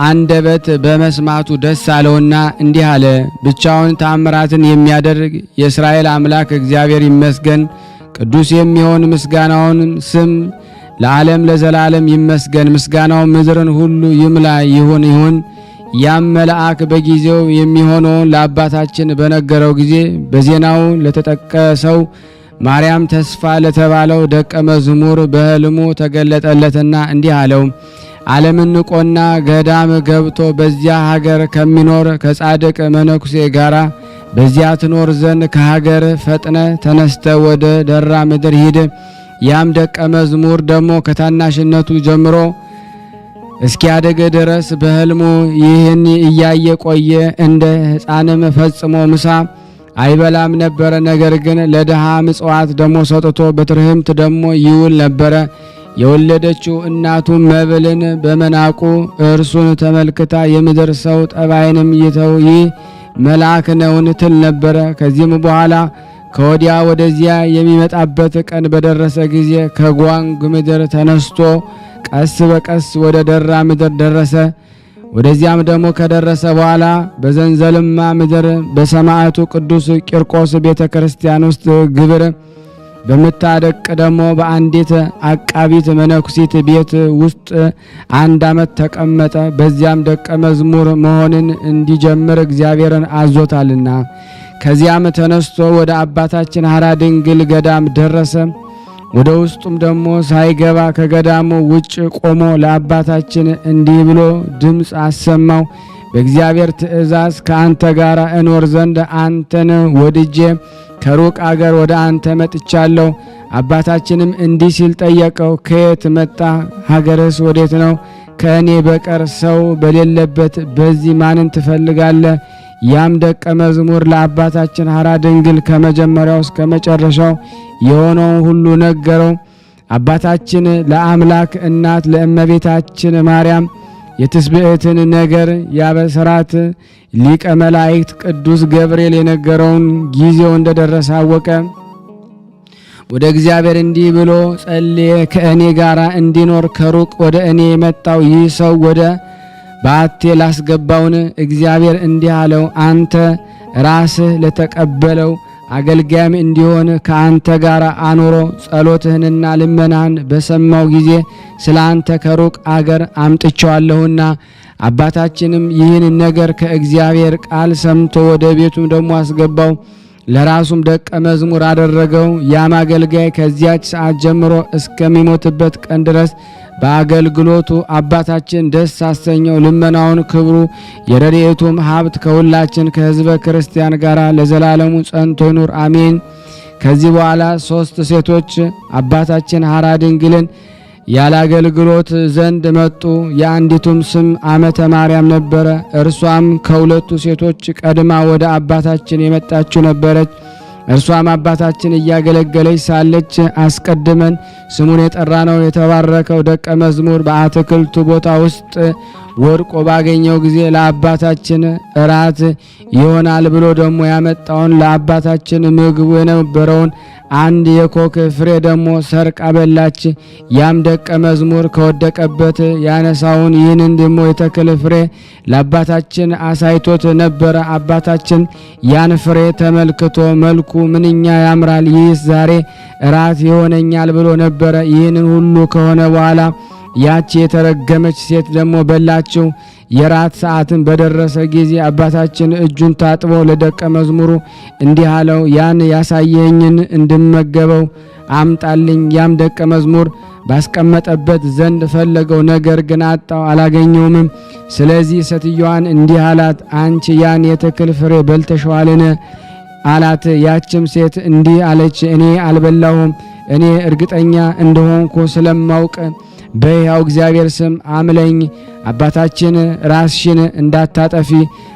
አንደበት በመስማቱ ደስ አለውና እንዲህ አለ። ብቻውን ተአምራትን የሚያደርግ የእስራኤል አምላክ እግዚአብሔር ይመስገን። ቅዱስ የሚሆን ምስጋናውን ስም ለዓለም ለዘላለም ይመስገን። ምስጋናው ምድርን ሁሉ ይምላ ይሁን። ያም መልአክ በጊዜው የሚሆነውን ለአባታችን በነገረው ጊዜ በዜናው ለተጠቀሰው ማርያም ተስፋ ለተባለው ደቀ መዝሙር በሕልሙ ተገለጠለትና እንዲህ አለው። ዓለምን ንቆና ገዳም ገብቶ በዚያ ሀገር ከሚኖር ከጻድቅ መነኩሴ ጋራ በዚያ ትኖር ዘንድ ከሀገር ፈጥነ ተነስተ ወደ ደራ ምድር ሂድ። ያም ደቀ መዝሙር ደግሞ ከታናሽነቱ ጀምሮ እስኪያደግ ድረስ በሕልሙ ይህን እያየ ቆየ። እንደ ሕፃንም ፈጽሞ ምሳ አይበላም ነበረ። ነገር ግን ለድሃ ምጽዋት ደግሞ ሰጥቶ በትርህምት ደግሞ ይውል ነበረ። የወለደችው እናቱ መብልን በመናቁ እርሱን ተመልክታ የምድር ሰው ጠባይንም ይተው ይህ መልአክ ነውን ትል ነበረ። ከዚህም በኋላ ከወዲያ ወደዚያ የሚመጣበት ቀን በደረሰ ጊዜ ከጓንግ ምድር ተነስቶ ቀስ በቀስ ወደ ደራ ምድር ደረሰ። ወደዚያም ደግሞ ከደረሰ በኋላ በዘንዘልማ ምድር በሰማዕቱ ቅዱስ ቂርቆስ ቤተ ክርስቲያን ውስጥ ግብር በምታደቅ ደግሞ በአንዲት አቃቢት መነኩሲት ቤት ውስጥ 1 ዓመት ተቀመጠ። በዚያም ደቀ መዝሙር መሆንን እንዲጀምር እግዚአብሔርን አዞታልና። ከዚያም ተነስቶ ወደ አባታችን ሐራ ድንግል ገዳም ደረሰ። ወደ ውስጡም ደግሞ ሳይገባ ከገዳሙ ውጭ ቆሞ ለአባታችን እንዲህ ብሎ ድምፅ አሰማው። በእግዚአብሔር ትእዛዝ ከአንተ ጋር እኖር ዘንድ አንተን ወድጄ ከሩቅ አገር ወደ አንተ መጥቻለሁ። አባታችንም እንዲህ ሲል ጠየቀው፣ ከየት መጣ? ሀገርስ ወዴት ነው? ከእኔ በቀር ሰው በሌለበት በዚህ ማንን ትፈልጋለህ? ያም ደቀ መዝሙር ለአባታችን ሐራ ድንግል ከመጀመሪያው እስከ መጨረሻው የሆነውን ሁሉ ነገረው። አባታችን ለአምላክ እናት ለእመቤታችን ማርያም የትስብእትን ነገር ያበሰራት ሊቀ መላእክት ቅዱስ ገብርኤል የነገረውን ጊዜው እንደደረሰ አወቀ። ወደ እግዚአብሔር እንዲህ ብሎ ጸልየ፣ ከእኔ ጋር እንዲኖር ከሩቅ ወደ እኔ የመጣው ይህ ሰው ወደ በአቴ ላስገባውን? እግዚአብሔር እንዲህ አለው፣ አንተ ራስህ ለተቀበለው አገልጋይም እንዲሆን ከአንተ ጋር አኖሮ ጸሎትህንና ልመናህን በሰማው ጊዜ ስለ አንተ ከሩቅ አገር አምጥቼዋለሁና። አባታችንም ይህን ነገር ከእግዚአብሔር ቃል ሰምቶ ወደ ቤቱም ደግሞ አስገባው፣ ለራሱም ደቀ መዝሙር አደረገው። ያም አገልጋይ ከዚያች ሰዓት ጀምሮ እስከሚሞትበት ቀን ድረስ በአገልግሎቱ አባታችን ደስ አሰኘው። ልመናውን፣ ክብሩ፣ የረድኤቱም ሀብት ከሁላችን ከሕዝበ ክርስቲያን ጋር ለዘላለሙ ጸንቶ ይኑር አሜን። ከዚህ በኋላ 3 ሴቶች አባታችን ሐራ ድንግልን ያለ አገልግሎት ዘንድ መጡ። የአንዲቱም ስም አመተ ማርያም ነበረ። እርሷም ከሁለቱ ሴቶች ቀድማ ወደ አባታችን የመጣችው ነበረች። እርሷም አባታችን እያገለገለች ሳለች አስቀድመን ስሙን የጠራነው የተባረከው ደቀ መዝሙር በአትክልቱ ቦታ ውስጥ ወድቆ ባገኘው ጊዜ ለአባታችን እራት ይሆናል ብሎ ደግሞ ያመጣውን ለአባታችን ምግቡ የነበረውን አንድ የኮክ ፍሬ ደግሞ ሰርቃ በላች። ያም ደቀ መዝሙር ከወደቀበት ያነሳውን ይህንን ደግሞ የተክል ፍሬ ለአባታችን አሳይቶት ነበረ። አባታችን ያን ፍሬ ተመልክቶ መልኩ ምንኛ ያምራል፣ ይህስ ዛሬ እራት ይሆነኛል ብሎ ነበረ። ይህንን ሁሉ ከሆነ በኋላ ያቺ የተረገመች ሴት ደግሞ በላችው። የራት ሰዓትን በደረሰ ጊዜ አባታችን እጁን ታጥቦ ለደቀ መዝሙሩ እንዲህ አለው፣ ያን ያሳየኝን እንድመገበው አምጣልኝ። ያም ደቀ መዝሙር ባስቀመጠበት ዘንድ ፈለገው፣ ነገር ግን አጣው፣ አላገኘውም። ስለዚህ ሴትዮዋን እንዲህ አላት፣ አንቺ ያን የተክል ፍሬ በልተሸዋልን አላት። ያችም ሴት እንዲህ አለች፣ እኔ አልበላሁም። እኔ እርግጠኛ እንደሆንኩ ስለማውቅ በሕያው እግዚአብሔር ስም አምለኝ። አባታችን ራስሽን እንዳታጠፊ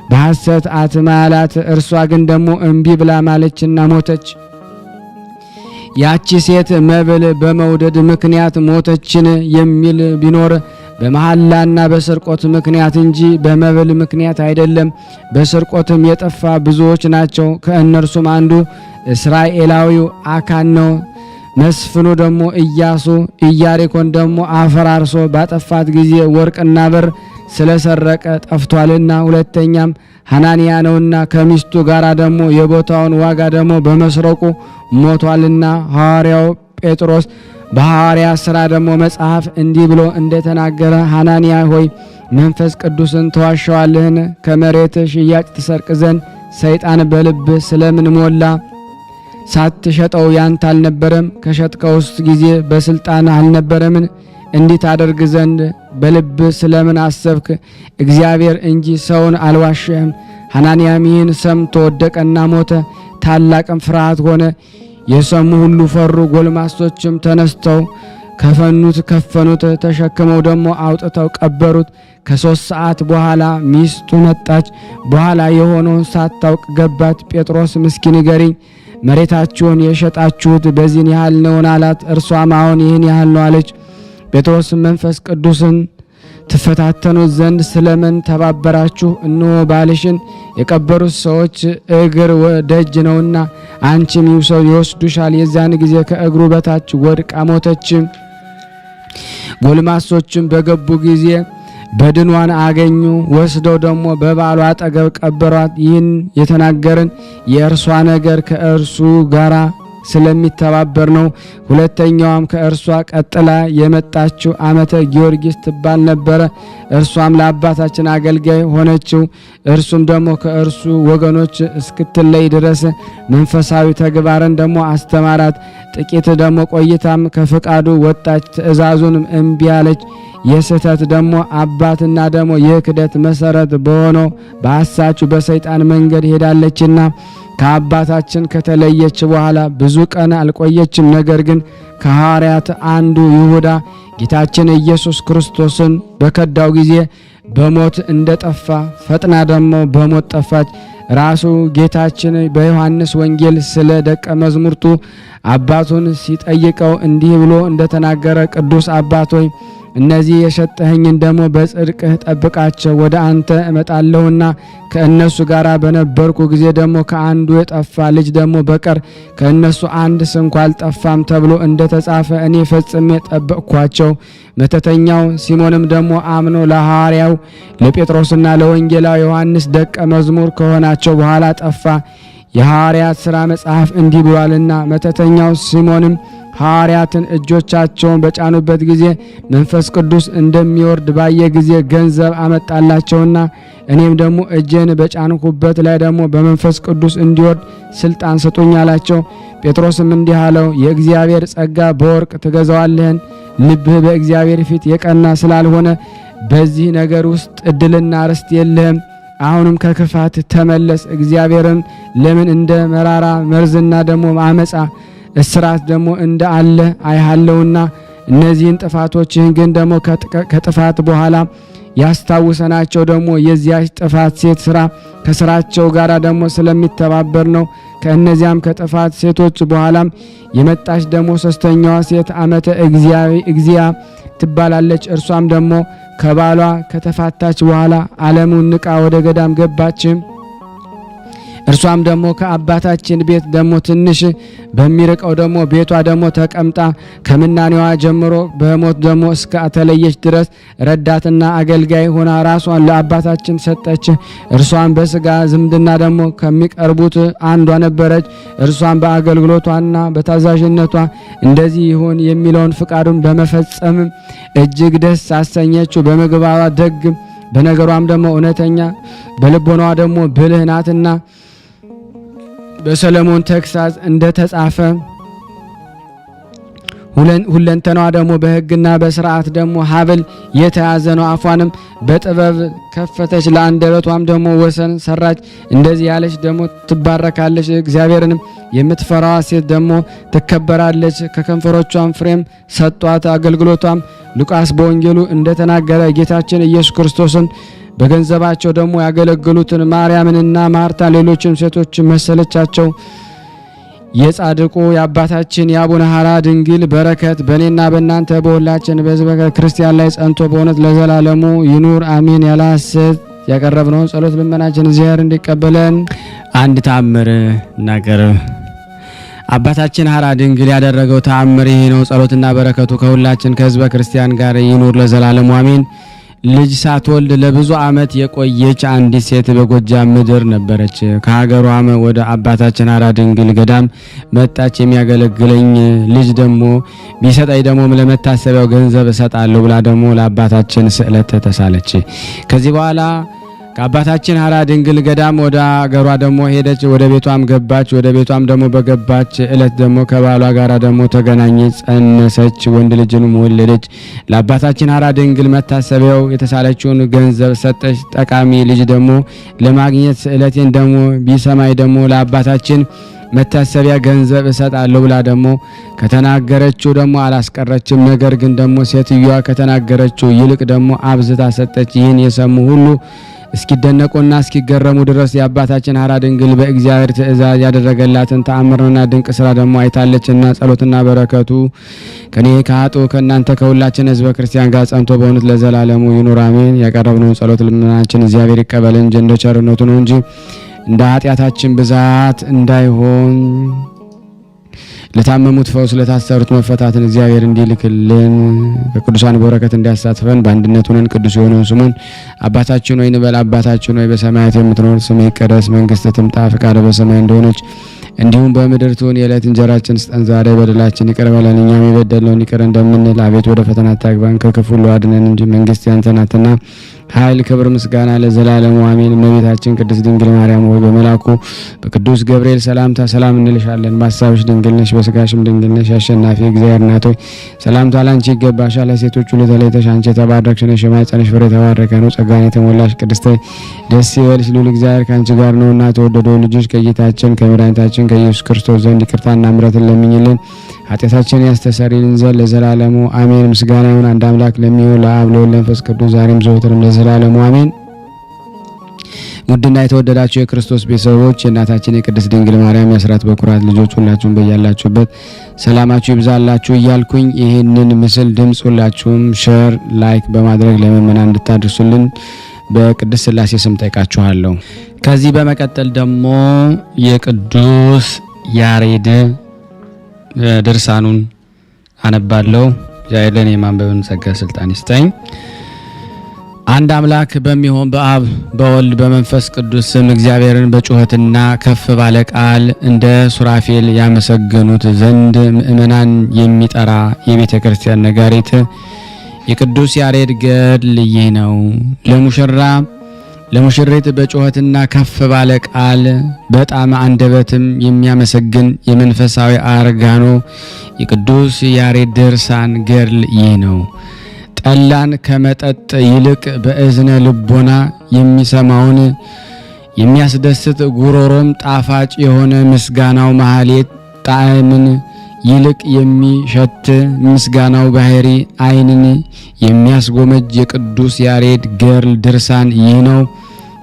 በሐሰት አትማላት። እርሷ ግን ደግሞ እምቢ ብላ ማለችና ሞተች። ያቺ ሴት መብል በመውደድ ምክንያት ሞተችን የሚል ቢኖር በመሐላና በስርቆት ምክንያት እንጂ በመብል ምክንያት አይደለም። በስርቆትም የጠፋ ብዙዎች ናቸው። ከእነርሱም አንዱ እስራኤላዊው አካን ነው። መስፍኑ ደግሞ ኢያሱ ኢያሪኮን ደግሞ አፈራርሶ ባጠፋት ጊዜ ወርቅና ብር ስለሰረቀ ጠፍቷልና። ሁለተኛም ሐናንያ ነውና ከሚስቱ ጋር ደግሞ የቦታውን ዋጋ ደግሞ በመስረቁ ሞቷልና። ሐዋርያው ጴጥሮስ በሐዋርያ ሥራ ደግሞ መጽሐፍ እንዲህ ብሎ እንደተናገረ ሐናንያ ሆይ መንፈስ ቅዱስን ተዋሸዋለህን? ከመሬት ሽያጭ ትሰርቅ ዘንድ ሰይጣን በልብ ስለምን ሞላ? ሳትሸጠው ያንተ አልነበረም? ከሸጥከውስ ጊዜ በስልጣን አልነበረምን? እንዲህ ታደርግ ዘንድ በልብ ስለምን አሰብክ? እግዚአብሔር እንጂ ሰውን አልዋሸህም። ሐናንያም ይህን ሰምቶ ወደቀና ሞተ። ታላቅም ፍርሃት ሆነ። የሰሙ ሁሉ ፈሩ። ጎልማሶችም ተነስተው ከፈኑት፣ ተሸክመው ደግሞ አውጥተው ቀበሩት። ከ3 ሰዓት በኋላ ሚስቱ መጣች። በኋላ የሆነውን ሳታውቅ ገባት። ጴጥሮስ እስኪ ንገሪኝ፣ መሬታችሁን የሸጣችሁት በዚህን ያህል ነውን አላት። እርሷም አዎን ይህን ያህል ነው አለች። ጴጥሮስ መንፈስ ቅዱስን ትፈታተኑት ዘንድ ስለምን ተባበራችሁ? እነሆ ባልሽን የቀበሩት ሰዎች እግር ደጅ ነውና አንቺም ይወስዱሻል። የዛን ጊዜ ከእግሩ በታች ወድቃ ሞተች። ጎልማሶችም በገቡ ጊዜ በድኗን አገኙ። ወስደው ደግሞ በባሏ አጠገብ ቀበሯት። ይህን የተናገርን የእርሷ ነገር ከእርሱ ጋራ ስለሚተባበር ነው። ሁለተኛዋም ከእርሷ ቀጥላ የመጣችው ዓመተ ጊዮርጊስ ትባል ነበረ። እርሷም ለአባታችን አገልጋይ ሆነችው። እርሱም ደግሞ ከእርሱ ወገኖች እስክትለይ ድረስ መንፈሳዊ ተግባርን ደግሞ አስተማራት። ጥቂት ደግሞ ቆይታም ከፍቃዱ ወጣች። ትእዛዙንም እምቢ አለች። የስህተት ደግሞ አባትና ደግሞ የክደት መሰረት በሆነው በአሳቹ በሰይጣን መንገድ ሄዳለችና ከአባታችን ከተለየች በኋላ ብዙ ቀን አልቆየችም። ነገር ግን ከሐዋርያት አንዱ ይሁዳ ጌታችን ኢየሱስ ክርስቶስን በከዳው ጊዜ በሞት እንደጠፋ ፈጥና ደግሞ በሞት ጠፋች። ራሱ ጌታችን በዮሐንስ ወንጌል ስለ ደቀ መዝሙርቱ አባቱን ሲጠይቀው እንዲህ ብሎ እንደተናገረ ቅዱስ አባት ሆይ እነዚህ የሰጠኸኝን ደግሞ በጽድቅህ ጠብቃቸው፣ ወደ አንተ እመጣለሁና ከእነሱ ጋር በነበርኩ ጊዜ ደግሞ ከአንዱ የጠፋ ልጅ ደግሞ በቀር ከእነሱ አንድ ስንኳ አልጠፋም ተብሎ እንደተጻፈ እኔ ፈጽሜ ጠበቅኳቸው። መተተኛው ሲሞንም ደግሞ አምኖ ለሐዋርያው ለጴጥሮስና ለወንጌላዊ ዮሐንስ ደቀ መዝሙር ከሆናቸው በኋላ ጠፋ። የሐዋርያት ሥራ መጽሐፍ እንዲህ ብሏልና መተተኛው ሲሞንም ሐዋርያትን እጆቻቸውን በጫኑበት ጊዜ መንፈስ ቅዱስ እንደሚወርድ ባየ ጊዜ ገንዘብ አመጣላቸውና እኔም ደግሞ እጄን በጫንኩበት ላይ ደግሞ በመንፈስ ቅዱስ እንዲወርድ ስልጣን ስጡኝ አላቸው። ጴጥሮስም እንዲህ አለው፣ የእግዚአብሔር ጸጋ በወርቅ ትገዛዋለህን? ልብህ በእግዚአብሔር ፊት የቀና ስላልሆነ በዚህ ነገር ውስጥ እድልና ርስት የለህም። አሁንም ከክፋት ተመለስ። እግዚአብሔርን ለምን እንደ መራራ መርዝና ደግሞ አመጻ እስራት ደግሞ እንደ አለ አይሃለውና እነዚህን ጥፋቶችህን ግን ደግሞ ከጥፋት በኋላ ያስታውሰናቸው ደግሞ የዚያች ጥፋት ሴት ስራ ከስራቸው ጋር ደግሞ ስለሚተባበር ነው። ከእነዚያም ከጥፋት ሴቶች በኋላም የመጣች ደግሞ ሶስተኛዋ ሴት ዓመተ እግዚአ ትባላለች። እርሷም ደግሞ ከባሏ ከተፋታች በኋላ ዓለሙን ንቃ ወደ ገዳም ገባች። እርሷም ደግሞ ከአባታችን ቤት ደግሞ ትንሽ በሚርቀው ደግሞ ቤቷ ደግሞ ተቀምጣ ከምናኔዋ ጀምሮ በሞት ደግሞ እስከ ተለየች ድረስ ረዳትና አገልጋይ ሆና ራሷን ለአባታችን ሰጠች። እርሷም በስጋ ዝምድና ደግሞ ከሚቀርቡት አንዷ ነበረች። እርሷም በአገልግሎቷና በታዛዥነቷ እንደዚህ ይሁን የሚለውን ፍቃዱን በመፈጸም እጅግ ደስ አሰኘችው። በምግባሯ ደግ፣ በነገሯም ደግሞ እውነተኛ፣ በልቦናዋ ደግሞ ብልህ ናትና በሰለሞን ተግሳጽ እንደተጻፈ ሁለንተናዋ ደግሞ በሕግና በስርዓት ደግሞ ሀብል የተያዘ ነው። አፏንም በጥበብ ከፈተች፣ ለአንደበቷም ደግሞ ወሰን ሰራች። እንደዚህ ያለች ደግሞ ትባረካለች። እግዚአብሔርንም የምትፈራዋ ሴት ደግሞ ትከበራለች። ከከንፈሮቿም ፍሬም ሰጧት። አገልግሎቷም ሉቃስ በወንጌሉ እንደተናገረ ጌታችን ኢየሱስ ክርስቶስን በገንዘባቸው ደግሞ ያገለግሉትን ማርያምንና ማርታ ሌሎችን ሴቶች መሰለቻቸው። የጻድቁ የአባታችን የአቡነ ሐራ ድንግል በረከት በእኔና በእናንተ በሁላችን በሕዝበ ክርስቲያን ላይ ጸንቶ በእውነት ለዘላለሙ ይኑር አሜን። ያለ ሐሰት ያቀረብነውን ጸሎት ልመናችን እግዚአብሔር እንዲቀበለን አንድ ተአምር እናቀርብ። አባታችን ሐራ ድንግል ያደረገው ተአምር ይህ ነው። ጸሎትና በረከቱ ከሁላችን ከሕዝበ ክርስቲያን ጋር ይኑር ለዘላለሙ አሜን። ልጅ ሳትወልድ ለብዙ ዓመት የቆየች አንዲት ሴት በጎጃም ምድር ነበረች። ከሀገሯም ወደ አባታችን ሐራ ድንግል ገዳም መጣች። የሚያገለግለኝ ልጅ ደግሞ ቢሰጠኝ ደግሞ ለመታሰቢያው ገንዘብ እሰጣለሁ ብላ ደግሞ ለአባታችን ስዕለት ተሳለች። ከዚህ በኋላ ከአባታችን ሐራ ድንግል ገዳም ወደ አገሯ ደግሞ ሄደች። ወደ ቤቷም ገባች። ወደ ቤቷም ደግሞ በገባች እለት ደግሞ ከባሏ ጋር ደግሞ ተገናኘች፣ ጸነሰች፣ ወንድ ልጅንም ወለደች። ለአባታችን ሐራ ድንግል መታሰቢያው የተሳለችውን ገንዘብ ሰጠች። ጠቃሚ ልጅ ደግሞ ለማግኘት ስዕለቴን ደግሞ ቢሰማይ ደግሞ ለአባታችን መታሰቢያ ገንዘብ እሰጣለሁ ብላ ደግሞ ከተናገረችው ደግሞ አላስቀረችም። ነገር ግን ደግሞ ሴትዮዋ ከተናገረችው ይልቅ ደግሞ አብዝታ ሰጠች። ይህን የሰሙ ሁሉ እስኪደነቁና እስኪገረሙ ድረስ የአባታችን ሐራ ድንግል በእግዚአብሔር ትእዛዝ ያደረገላትን ተአምርና ድንቅ ስራ ደግሞ አይታለችና ጸሎትና በረከቱ ከኔ ከኃጥኡ ከእናንተ ከሁላችን ሕዝበ ክርስቲያን ጋር ጸንቶ በእውነት ለዘላለሙ ይኑር አሜን። ያቀረብነውን ጸሎት ልመናችን እግዚአብሔር ይቀበል እንጂ እንደ ቸርነቱ ነው እንጂ እንደ ኃጢአታችን ብዛት እንዳይሆን ለታመሙት ፈውስ ለታሰሩት መፈታትን እግዚአብሔር እንዲልክልን ከቅዱሳን በረከት እንዲያሳትፈን በአንድነት ሆነን ቅዱስ የሆነውን ስሙን አባታችን ሆይ እንበል። አባታችን ሆይ በሰማያት የምትኖር ስምህ ይቀደስ፣ መንግስትህ ትምጣ፣ ፈቃድህ በሰማይ እንደሆነች እንዲሁም በምድር ትሁን። የዕለት እንጀራችንን ስጠን ዛሬ፣ በደላችን ይቅር በለን እኛም የበደልነውን ይቅር እንደምንል፣ አቤት ወደ ፈተና አታግባን ከክፉ ሁሉ አድነን እንጂ መንግስት ያንተ ናትና ኃይል፣ ክብር፣ ምስጋና ለዘላለሙ አሜን። እመቤታችን ቅድስት ድንግል ማርያም ሆይ በመልአኩ በቅዱስ ገብርኤል ሰላምታ ሰላም እንልሻለን። በሐሳብሽ ድንግል ነሽ፣ በስጋሽም ድንግል ነሽ። አሸናፊ እግዚአብሔር እናት ሆይ ሰላምታ ላንቺ ይገባሻል። ሴቶች ሁሉ ተለይተሽ አንቺ የተባረክሽ ነሽ፣ የማኅፀንሽ ፍሬ የተባረከ ነው። ጸጋን የተሞላሽ ቅድስት ሆይ ደስ ይበልሽ፣ ልዑል እግዚአብሔር ከአንቺ ጋር ነውና ተወደደው ልጅሽ ከጌታችን ከመድኃኒታችን ከኢየሱስ ክርስቶስ ዘንድ ይቅርታና ምሕረትን ለምኝልን ኃጢአታችንን ያስተሰርይልን ዘንድ ለዘላለሙ አሜን። ምስጋና ይሁን አንድ አምላክ ለሚሆን ለአብ ለወልድ ለመንፈስ ቅዱስ ዛሬም ዘወትርም ለዘላለሙ አሜን። ውድና የተወደዳችሁ የክርስቶስ ቤተሰቦች የእናታችን የቅድስት ድንግል ማርያም የአስራት በኩራት ልጆች ሁላችሁም በያላችሁበት ሰላማችሁ ይብዛላችሁ እያልኩኝ ይህንን ምስል ድምፅ ሁላችሁም ሼር፣ ላይክ በማድረግ ለምእመናን እንድታደርሱልን በቅድስት ሥላሴ ስም ጠይቃችኋለሁ። ከዚህ በመቀጠል ደግሞ የቅዱስ ያሬድ ድርሳኑን አነባለሁ። እግዚአብሔር ለእኔ የማንበብን ጸጋ ስልጣን ይስጠኝ። አንድ አምላክ በሚሆን በአብ በወልድ በመንፈስ ቅዱስ ስም እግዚአብሔርን በጩኸትና ከፍ ባለ ቃል እንደ ሱራፌል ያመሰገኑት ዘንድ ምእመናን የሚጠራ የቤተ ክርስቲያን ነጋሪት የቅዱስ ያሬድ ገድል ይህ ነው። ለሙሽሪት በጩኸትና ከፍ ባለ ቃል በጣም አንደበትም የሚያመሰግን የመንፈሳዊ አርጋኖ የቅዱስ ያሬድ ድርሳን ገድል ይህ ነው። ጠላን ከመጠጥ ይልቅ በእዝነ ልቦና የሚሰማውን የሚያስደስት ጉሮሮም ጣፋጭ የሆነ ምስጋናው ማህሌት ጣዕምን ይልቅ የሚሸት ምስጋናው ባህሪ ዓይንን የሚያስጎመጅ የቅዱስ ያሬድ ገድል ድርሳን ይህ ነው።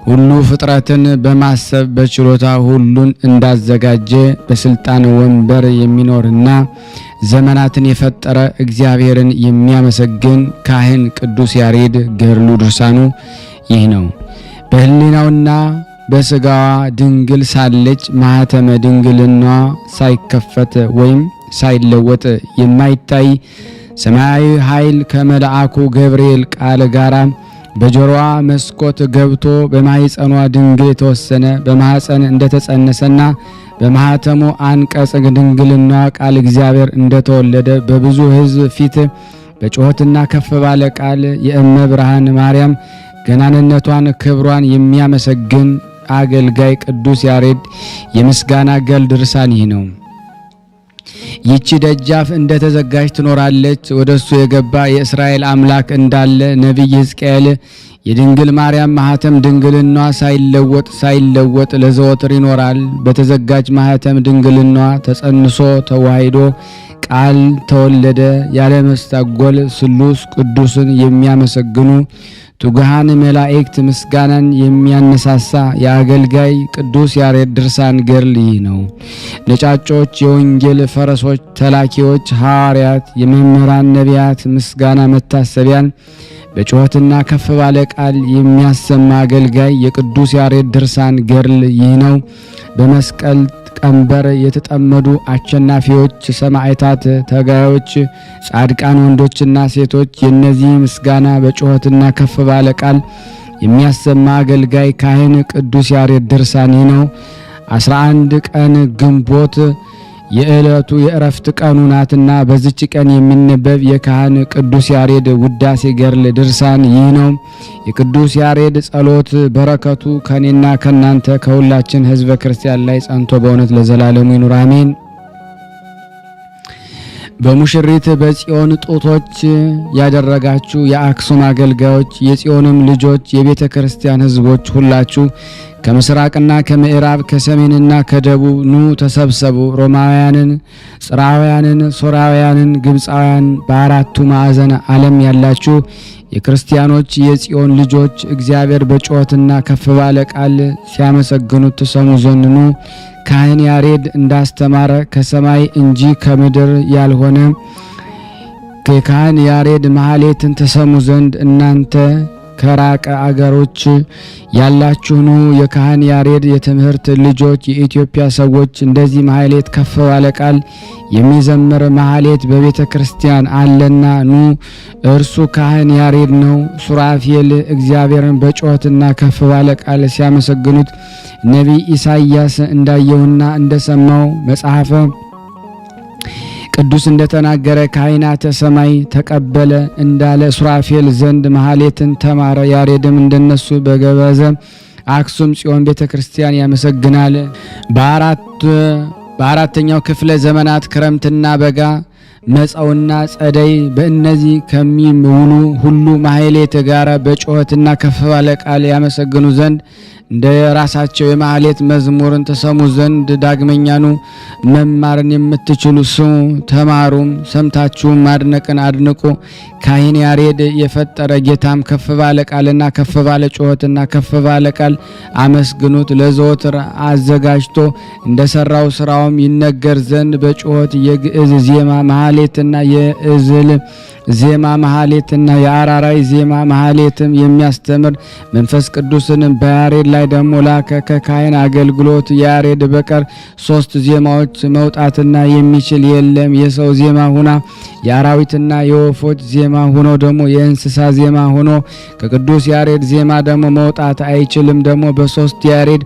ሁሉ ፍጥረትን በማሰብ በችሎታ ሁሉን እንዳዘጋጀ በስልጣን ወንበር የሚኖርና ዘመናትን የፈጠረ እግዚአብሔርን የሚያመሰግን ካህን ቅዱስ ያሬድ ገድሉ ድርሳኑ ይህ ነው። በሕሊናውና በስጋዋ ድንግል ሳለች ማኅተመ ድንግልና ሳይከፈት ወይም ሳይለወጥ የማይታይ ሰማያዊ ኃይል ከመልአኩ ገብርኤል ቃል ጋራ በጆሮዋ መስኮት ገብቶ በማኅፀኗ ድንግል የተወሰነ በማኅፀን እንደተጸነሰና በማኅተሙ አንቀጽ ድንግልና ቃል እግዚአብሔር እንደተወለደ በብዙ ሕዝብ ፊት በጩኸትና ከፍ ባለ ቃል የእመ ብርሃን ማርያም ገናንነቷን ክብሯን የሚያመሰግን አገልጋይ ቅዱስ ያሬድ የምስጋና ገድል ድርሳን ይህ ነው። ይቺ ደጃፍ እንደተዘጋች ትኖራለች። ወደሱ የገባ የእስራኤል አምላክ እንዳለ ነቢይ ሕዝቅኤል የድንግል ማርያም ማኅተም ድንግልና ሳይለወጥ ለዘወትር ይኖራል። በተዘጋጅ ማኅተም ድንግልና ተጸንሶ ተዋሂዶ ቃል ተወለደ ያለመስታጎል ስሉስ ቅዱስን የሚያመሰግኑ ትጉሃን መላእክት ምስጋናን የሚያነሳሳ የአገልጋይ ቅዱስ ያሬድ ድርሳን ገድል ይህ ነው። ነጫጮች የወንጌል ፈረሶች ተላኪዎች ሐዋርያት የመምህራን ነቢያት ምስጋና መታሰቢያን በጩኸትና ከፍ ባለ ቃል የሚያሰማ አገልጋይ የቅዱስ ያሬድ ድርሳን ገድል ይህ ነው። በመስቀል ቀንበር የተጠመዱ አሸናፊዎች ሰማዕታት፣ ተጋዮች፣ ጻድቃን ወንዶችና ሴቶች የነዚህ ምስጋና በጩኸትና ከፍ ባለ ቃል የሚያሰማ አገልጋይ ካህን ቅዱስ ያሬድ ድርሳን ይህ ነው። 11 ቀን ግንቦት የዕለቱ የእረፍት ቀኑ ናትና በዚች ቀን የሚነበብ የካህን ቅዱስ ያሬድ ውዳሴ ገድል ድርሳን ይህ ነው። የቅዱስ ያሬድ ጸሎት በረከቱ ከኔና ከናንተ ከሁላችን ሕዝበ ክርስቲያን ላይ ጸንቶ በእውነት ለዘላለሙ ይኑር አሜን። በሙሽሪት በጽዮን ጡቶች ያደረጋችሁ የአክሱም አገልጋዮች የጽዮንም ልጆች የቤተ ክርስቲያን ሕዝቦች ሁላችሁ ከምስራቅና ከምዕራብ ከሰሜንና ከደቡብ ኑ ተሰብሰቡ። ሮማውያንን፣ ጽራውያንን፣ ሶራውያንን፣ ግብፃውያን በአራቱ ማዕዘን ዓለም ያላችሁ የክርስቲያኖች የጽዮን ልጆች እግዚአብሔር በጩኸትና ከፍ ባለ ቃል ሲያመሰግኑት ትሰሙ ዘንድ ኑ። ካህን ያሬድ እንዳስተማረ ከሰማይ እንጂ ከምድር ያልሆነ ከካህን ያሬድ ማህሌትን ተሰሙ ዘንድ እናንተ ከራቀ አገሮች ያላችሁኑ የካህን ያሬድ የትምህርት ልጆች የኢትዮጵያ ሰዎች እንደዚህ ማህሌት ከፍ ባለ ቃል የሚዘምር ማህሌት በቤተ ክርስቲያን አለና ኑ። እርሱ ካህን ያሬድ ነው። ሱራፌል እግዚአብሔርን በጩኸትና ከፍ ባለ ቃል ሲያመሰግኑት ነቢይ ኢሳይያስ እንዳየውና እንደሰማው መጽሐፈ ቅዱስ እንደተናገረ ካህናተ ሰማይ ተቀበለ እንዳለ ሱራፌል ዘንድ ማህሌትን ተማረ። ያሬድም እንደነሱ በገበዘ አክሱም ጽዮን ቤተ ክርስቲያን ያመሰግናል። በአራተኛው ክፍለ ዘመናት ክረምትና በጋ መጸውና ጸደይ በእነዚህ ከሚውሉ ሁሉ ማህሌት ጋር በጩኸትና ከፍ ባለ ቃል ያመሰግኑ ዘንድ እንደ ራሳቸው የማህሌት መዝሙርን ተሰሙ ዘንድ ዳግመኛኑ መማርን የምትችሉ ስሙ ተማሩም፣ ሰምታችሁም ማድነቅን አድንቁ። ካህን ያሬድ የፈጠረ ጌታም ከፍ ባለ ቃልና ከፍ ባለ ጩኸትና ከፍ ባለ ቃል አመስግኑት። ለዘወትር አዘጋጅቶ እንደሰራው ስራውም ይነገር ዘንድ በጩኸት የግዕዝ ዜማ ማህሌትና የእዝል ዜማ ማህሌትና የአራራይ ዜማ ማህሌትም የሚያስተምር መንፈስ ቅዱስን በያሬድ ላይ ደግሞ ላከ። ከካህን አገልግሎት ያሬድ በቀር 3 ዜማዎች መውጣትና የሚችል የለም። የሰው ዜማ ሁና የአራዊትና የወፎች ዜማ ሆኖ ደግሞ የእንስሳ ዜማ ሆኖ ከቅዱስ ያሬድ ዜማ ደግሞ መውጣት አይችልም። ደግሞ በ3 ያሬድ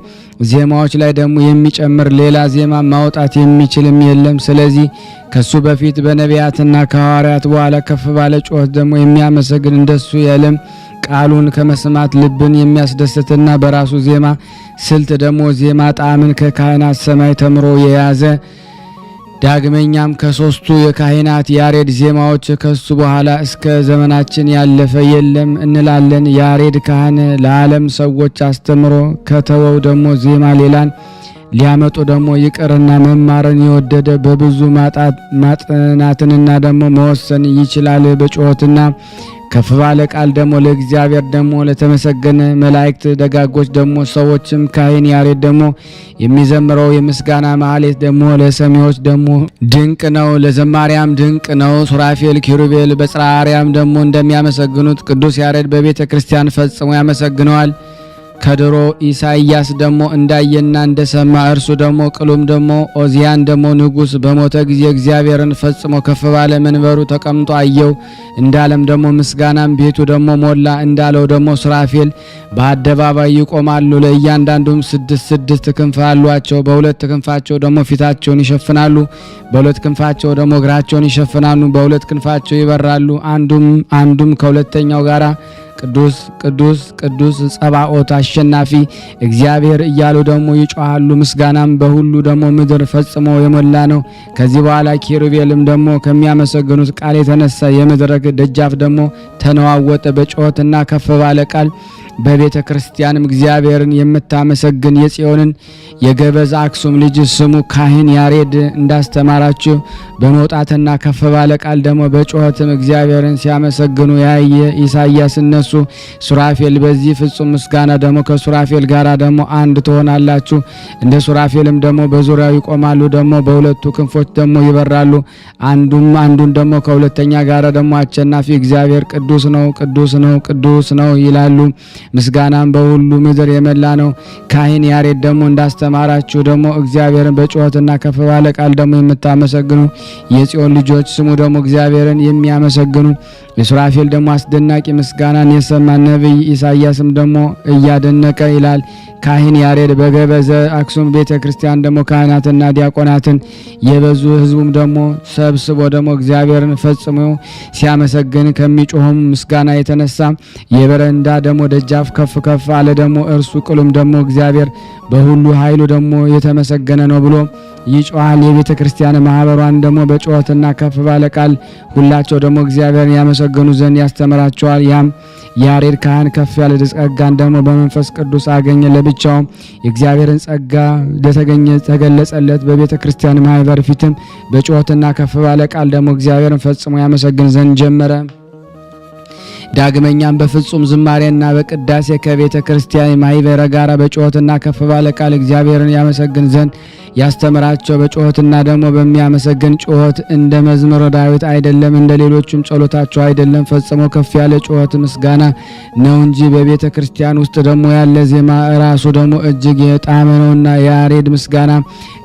ዜማዎች ላይ ደግሞ የሚጨምር ሌላ ዜማ ማውጣት የሚችልም የለም። ስለዚህ ከሱ በፊት በነቢያትና ከሐዋርያት በኋላ ከፍ ባለ ጩኸት ደግሞ የሚያመሰግን እንደሱ የለም። ቃሉን ከመስማት ልብን የሚያስደስትና በራሱ ዜማ ስልት ደግሞ ዜማ ጣዕምን ከካህናት ሰማይ ተምሮ የያዘ ዳግመኛም ከ3ቱ የካህናት ያሬድ ዜማዎች ከሱ በኋላ እስከ ዘመናችን ያለፈ የለም እንላለን። ያሬድ ካህን ለዓለም ሰዎች አስተምሮ ከተወው ደግሞ ዜማ ሌላን ሊያመጡ ደግሞ ይቅርና መማርን የወደደ በብዙ ማጥናትንና ደግሞ መወሰን ይችላል። በጩኸትና ከፍ ባለ ቃል ደግሞ ለእግዚአብሔር ደግሞ ለተመሰገነ መላእክት ደጋጎች ደግሞ ሰዎችም ካህን ያሬድ ደግሞ የሚዘምረው የምስጋና ማህሌት ደግሞ ለሰሚዎች ደግሞ ድንቅ ነው፣ ለዘማሪያም ድንቅ ነው። ሱራፌል ኪሩቤል በጽርሐ አርያም ደግሞ እንደሚያመሰግኑት ቅዱስ ያሬድ በቤተ ክርስቲያን ፈጽሞ ያመሰግነዋል። ከድሮ ኢሳይያስ ደግሞ እንዳየና እንደሰማ እርሱ ደግሞ ቅሉም ደግሞ ኦዚያን ደግሞ ንጉሥ በሞተ ጊዜ እግዚአብሔርን ፈጽሞ ከፍ ባለ መንበሩ ተቀምጦ አየው እንዳለም ደግሞ ምስጋናም ቤቱ ደግሞ ሞላ እንዳለው ደግሞ ሱራፌል በአደባባይ ይቆማሉ። ለእያንዳንዱም 6 ክንፍ አሏቸው። በ2 ክንፋቸው ደግሞ ፊታቸውን ይሸፍናሉ፣ በ2 ክንፋቸው ደግሞ እግራቸውን ይሸፍናሉ፣ በ2 ክንፋቸው ይበራሉ። አንዱም ከሁለተኛው ጋራ ቅዱስ ቅዱስ ቅዱስ ጸባኦት አሸናፊ እግዚአብሔር እያሉ ደግሞ ይጮሃሉ። ምስጋናም በሁሉ ደግሞ ምድር ፈጽሞ የሞላ ነው። ከዚህ በኋላ ኪሩቤልም ደግሞ ከሚያመሰግኑት ቃል የተነሳ የምድር ደጃፍ ደግሞ ተነዋወጠ። በጩኸትና ከፍ ባለ ቃል በቤተ ክርስቲያንም እግዚአብሔርን የምታመሰግን የጽዮንን የገበዝ አክሱም ልጅ ስሙ ካህን ያሬድ እንዳስተማራችሁ በመውጣትና ከፍ ባለ ቃል ደግሞ በጩኸትም እግዚአብሔርን ሲያመሰግኑ ያየ ኢሳይያስ እነሱ ሱራፌል በዚህ ፍጹም ምስጋና ደግሞ ከሱራፌል ጋራ ደግሞ አንድ ትሆናላችሁ። እንደ ሱራፌልም ደግሞ በዙሪያው ይቆማሉ። ደግሞ በሁለቱ ክንፎች ደግሞ ይበራሉ። አንዱን ደግሞ ከሁለተኛ ጋራ ደግሞ አሸናፊ እግዚአብሔር ቅዱስ ነው፣ ቅዱስ ነው፣ ቅዱስ ነው ይላሉ። ምስጋናም በሁሉ ምድር የመላ ነው። ካህን ያሬድ ደግሞ እንዳስተማራችሁ ደግሞ እግዚአብሔርን በጩኸትና ከፍ ባለ ቃል ደግሞ የምታመሰግኑ የጽዮን ልጆች ስሙ ደግሞ እግዚአብሔርን የሚያመሰግኑ የሱራፌል ደግሞ አስደናቂ ምስጋናን የሰማ ነቢይ ኢሳይያስም ደግሞ እያደነቀ ይላል። ካህን ያሬድ በገበዘ አክሱም ቤተ ክርስቲያን ደግሞ ካህናትና ዲያቆናትን የበዙ ሕዝቡም ደግሞ ሰብስቦ ደግሞ እግዚአብሔርን ፈጽሞ ሲያመሰግን ከሚጮህም ምስጋና የተነሳ የበረንዳ ደግሞ ደጃፍ ከፍ ከፍ አለ። ደግሞ እርሱ ቅሉም ደግሞ እግዚአብሔር በሁሉ ኃይሉ ደግሞ የተመሰገነ ነው ብሎ ይጮሃል። የቤተ ክርስቲያን ማህበሯን ደግሞ በጩኸትና ከፍ ባለ ቃል ሁላቸው ደግሞ እግዚአብሔርን ያመሰግኑ ዘንድ ያስተምራቸዋል። ያም ያሬድ ካህን ከፍ ያለ ጸጋን ደግሞ በመንፈስ ቅዱስ አገኘ። ለብቻው የእግዚአብሔርን ጸጋ ተገለጸለት። በቤተ ክርስቲያን ማህበር ፊትም በጩኸትና ከፍ ባለ ቃል ደግሞ እግዚአብሔርን ፈጽሞ ያመሰግን ዘንድ ጀመረ። ዳግመኛም በፍጹም ዝማሬና በቅዳሴ ከቤተ ክርስቲያን ማህበር ጋራ በጩኸትና ከፍ ባለ ቃል እግዚአብሔርን ያመሰግን ዘንድ ያስተምራቸው። በጩኸትና ደግሞ በሚያመሰግን ጩኸት እንደ መዝሙረ ዳዊት አይደለም፣ እንደ ሌሎችም ጸሎታቸው አይደለም። ፈጽሞ ከፍ ያለ ጩኸት ምስጋና ነው እንጂ በቤተ ክርስቲያን ውስጥ ደግሞ ያለ ዜማ ራሱ ደግሞ እጅግ የጣመ ነውና ያሬድ ምስጋና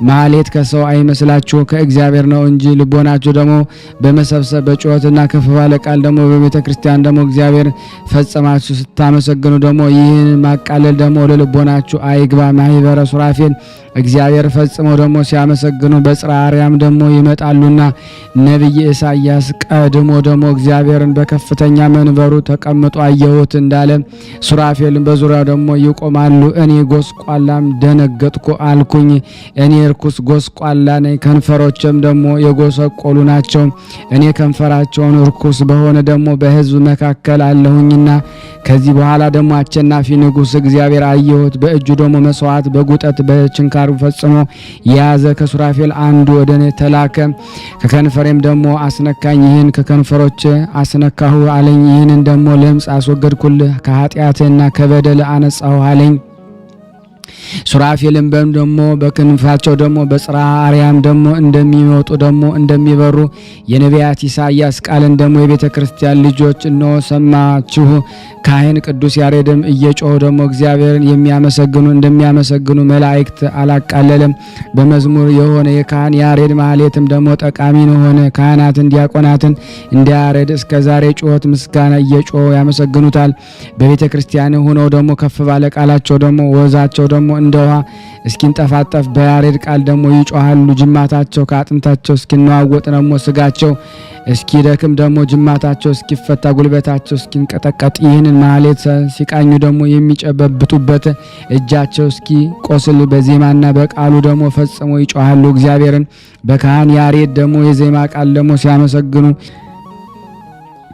ማህሌት ከሰው አይመስላችሁ ከእግዚአብሔር ነው እንጂ ልቦናችሁ ደግሞ በመሰብሰብ በጩኸትና ከፍ ባለ ቃል ደግሞ በቤተ ክርስቲያን ደግሞ እግዚአብሔር ፈጽማችሁ ስታመሰግኑ ደግሞ ይህን ማቃለል ደግሞ ወደ ልቦናችሁ አይግባ። ማህበረ ሱራፌል እግዚአብሔር ፈጽመው ደግሞ ሲያመሰግኑ በጽርሐ አርያም ደግሞ ይመጣሉና ነቢይ ኢሳይያስ ቀድሞ ደግሞ እግዚአብሔርን በከፍተኛ መንበሩ ተቀምጦ አየሁት እንዳለ ሱራፌልን በዙሪያው ደግሞ ይቆማሉ። እኔ ጎስቋላም ደነገጥኩ አልኩኝ። እኔ ርኩስ ጎስቋላ ነኝ፣ ከንፈሮችም ደግሞ የጎሰቆሉ ናቸው። እኔ ከንፈራቸውን ርኩስ በሆነ ደግሞ በሕዝብ መካከል አለሁኝና ከዚህ በኋላ ደግሞ አሸናፊ ንጉሥ እግዚአብሔር አየሁት። በእጁ ደግሞ መስዋዕት በጉጠት በችንካሩ ፈጽሞ የያዘ ከሱራፌል አንዱ ወደ እኔ ተላከ። ከከንፈሬም ደግሞ አስነካኝ። ይህን ከከንፈሮች አስነካሁ አለኝ። ይህንን ደግሞ ለምጽ አስወገድኩልህ፣ ከኃጢአትና ከበደል አነጻሁ አለኝ። ሱራፌልም ደግሞ በክንፋቸው ደግሞ በጽርሐ አርያም ደግሞ እንደሚወጡ ደግሞ እንደሚበሩ የነቢያት ኢሳይያስ ቃልን ደግሞ የቤተ ክርስቲያን ልጆች እነሆ ሰማችሁ። ካህን ቅዱስ ያሬድም እየጮሁ ደግሞ እግዚአብሔርን እንደሚያመሰግኑ መላእክት አላቃለለም። በመዝሙር የሆነ የካህን ያሬድ ማህሌትም ደግሞ ጠቃሚ ሆነ። ካህናትን ዲያቆናትን እንደ ያሬድ እስከ ዛሬ ጩኸት ምስጋና እየጮሁ ያመሰግኑታል። በቤተ ክርስቲያን ሆነው ደግሞ ከፍ ባለ ቃላቸው ደግሞ ወዛቸው ደግሞ እንደ ውሃ እስኪንጠፋጠፍ በያሬድ ቃል ደግሞ ይጮሃሉ። ጅማታቸው ከአጥንታቸው እስኪነዋወጥ ደግሞ ስጋቸው እስኪደክም ደግሞ ጅማታቸው እስኪፈታ ጉልበታቸው እስኪንቀጠቀጥ ይህንን ማህሌት ሲቃኙ ደግሞ የሚጨበብጡበት እጃቸው እስኪቆስል በዜማና በቃሉ ደግሞ ፈጽሞ ይጮሃሉ። እግዚአብሔርን በካህን ያሬድ ደግሞ የዜማ ቃል ደግሞ ሲያመሰግኑ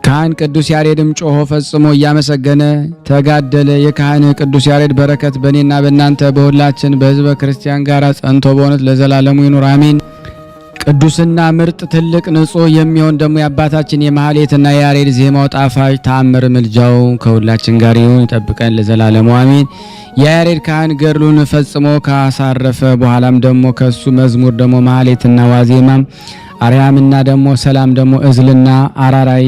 ካህን ቅዱስ ያሬድም ጮሆ ፈጽሞ እያመሰገነ ተጋደለ። የካህን ቅዱስ ያሬድ በረከት በእኔና በእናንተ በሁላችን በሕዝበ ክርስቲያን ጋር ጸንቶ በእውነት ለዘላለሙ ይኑር አሜን። ቅዱስና ምርጥ ትልቅ ንጹሕ የሚሆን ደግሞ የአባታችን የማህሌትና የያሬድ ዜማው ጣፋጭ ተአምር ምልጃው ከሁላችን ጋር ይሁን ይጠብቀን ለዘላለሙ አሜን። የያሬድ ካህን ገድሉን ፈጽሞ ካሳረፈ በኋላም ደግሞ ከሱ መዝሙር ደግሞ ማህሌትና ዋዜማም አርያምና ደግሞ ሰላም ደግሞ እዝልና አራራይ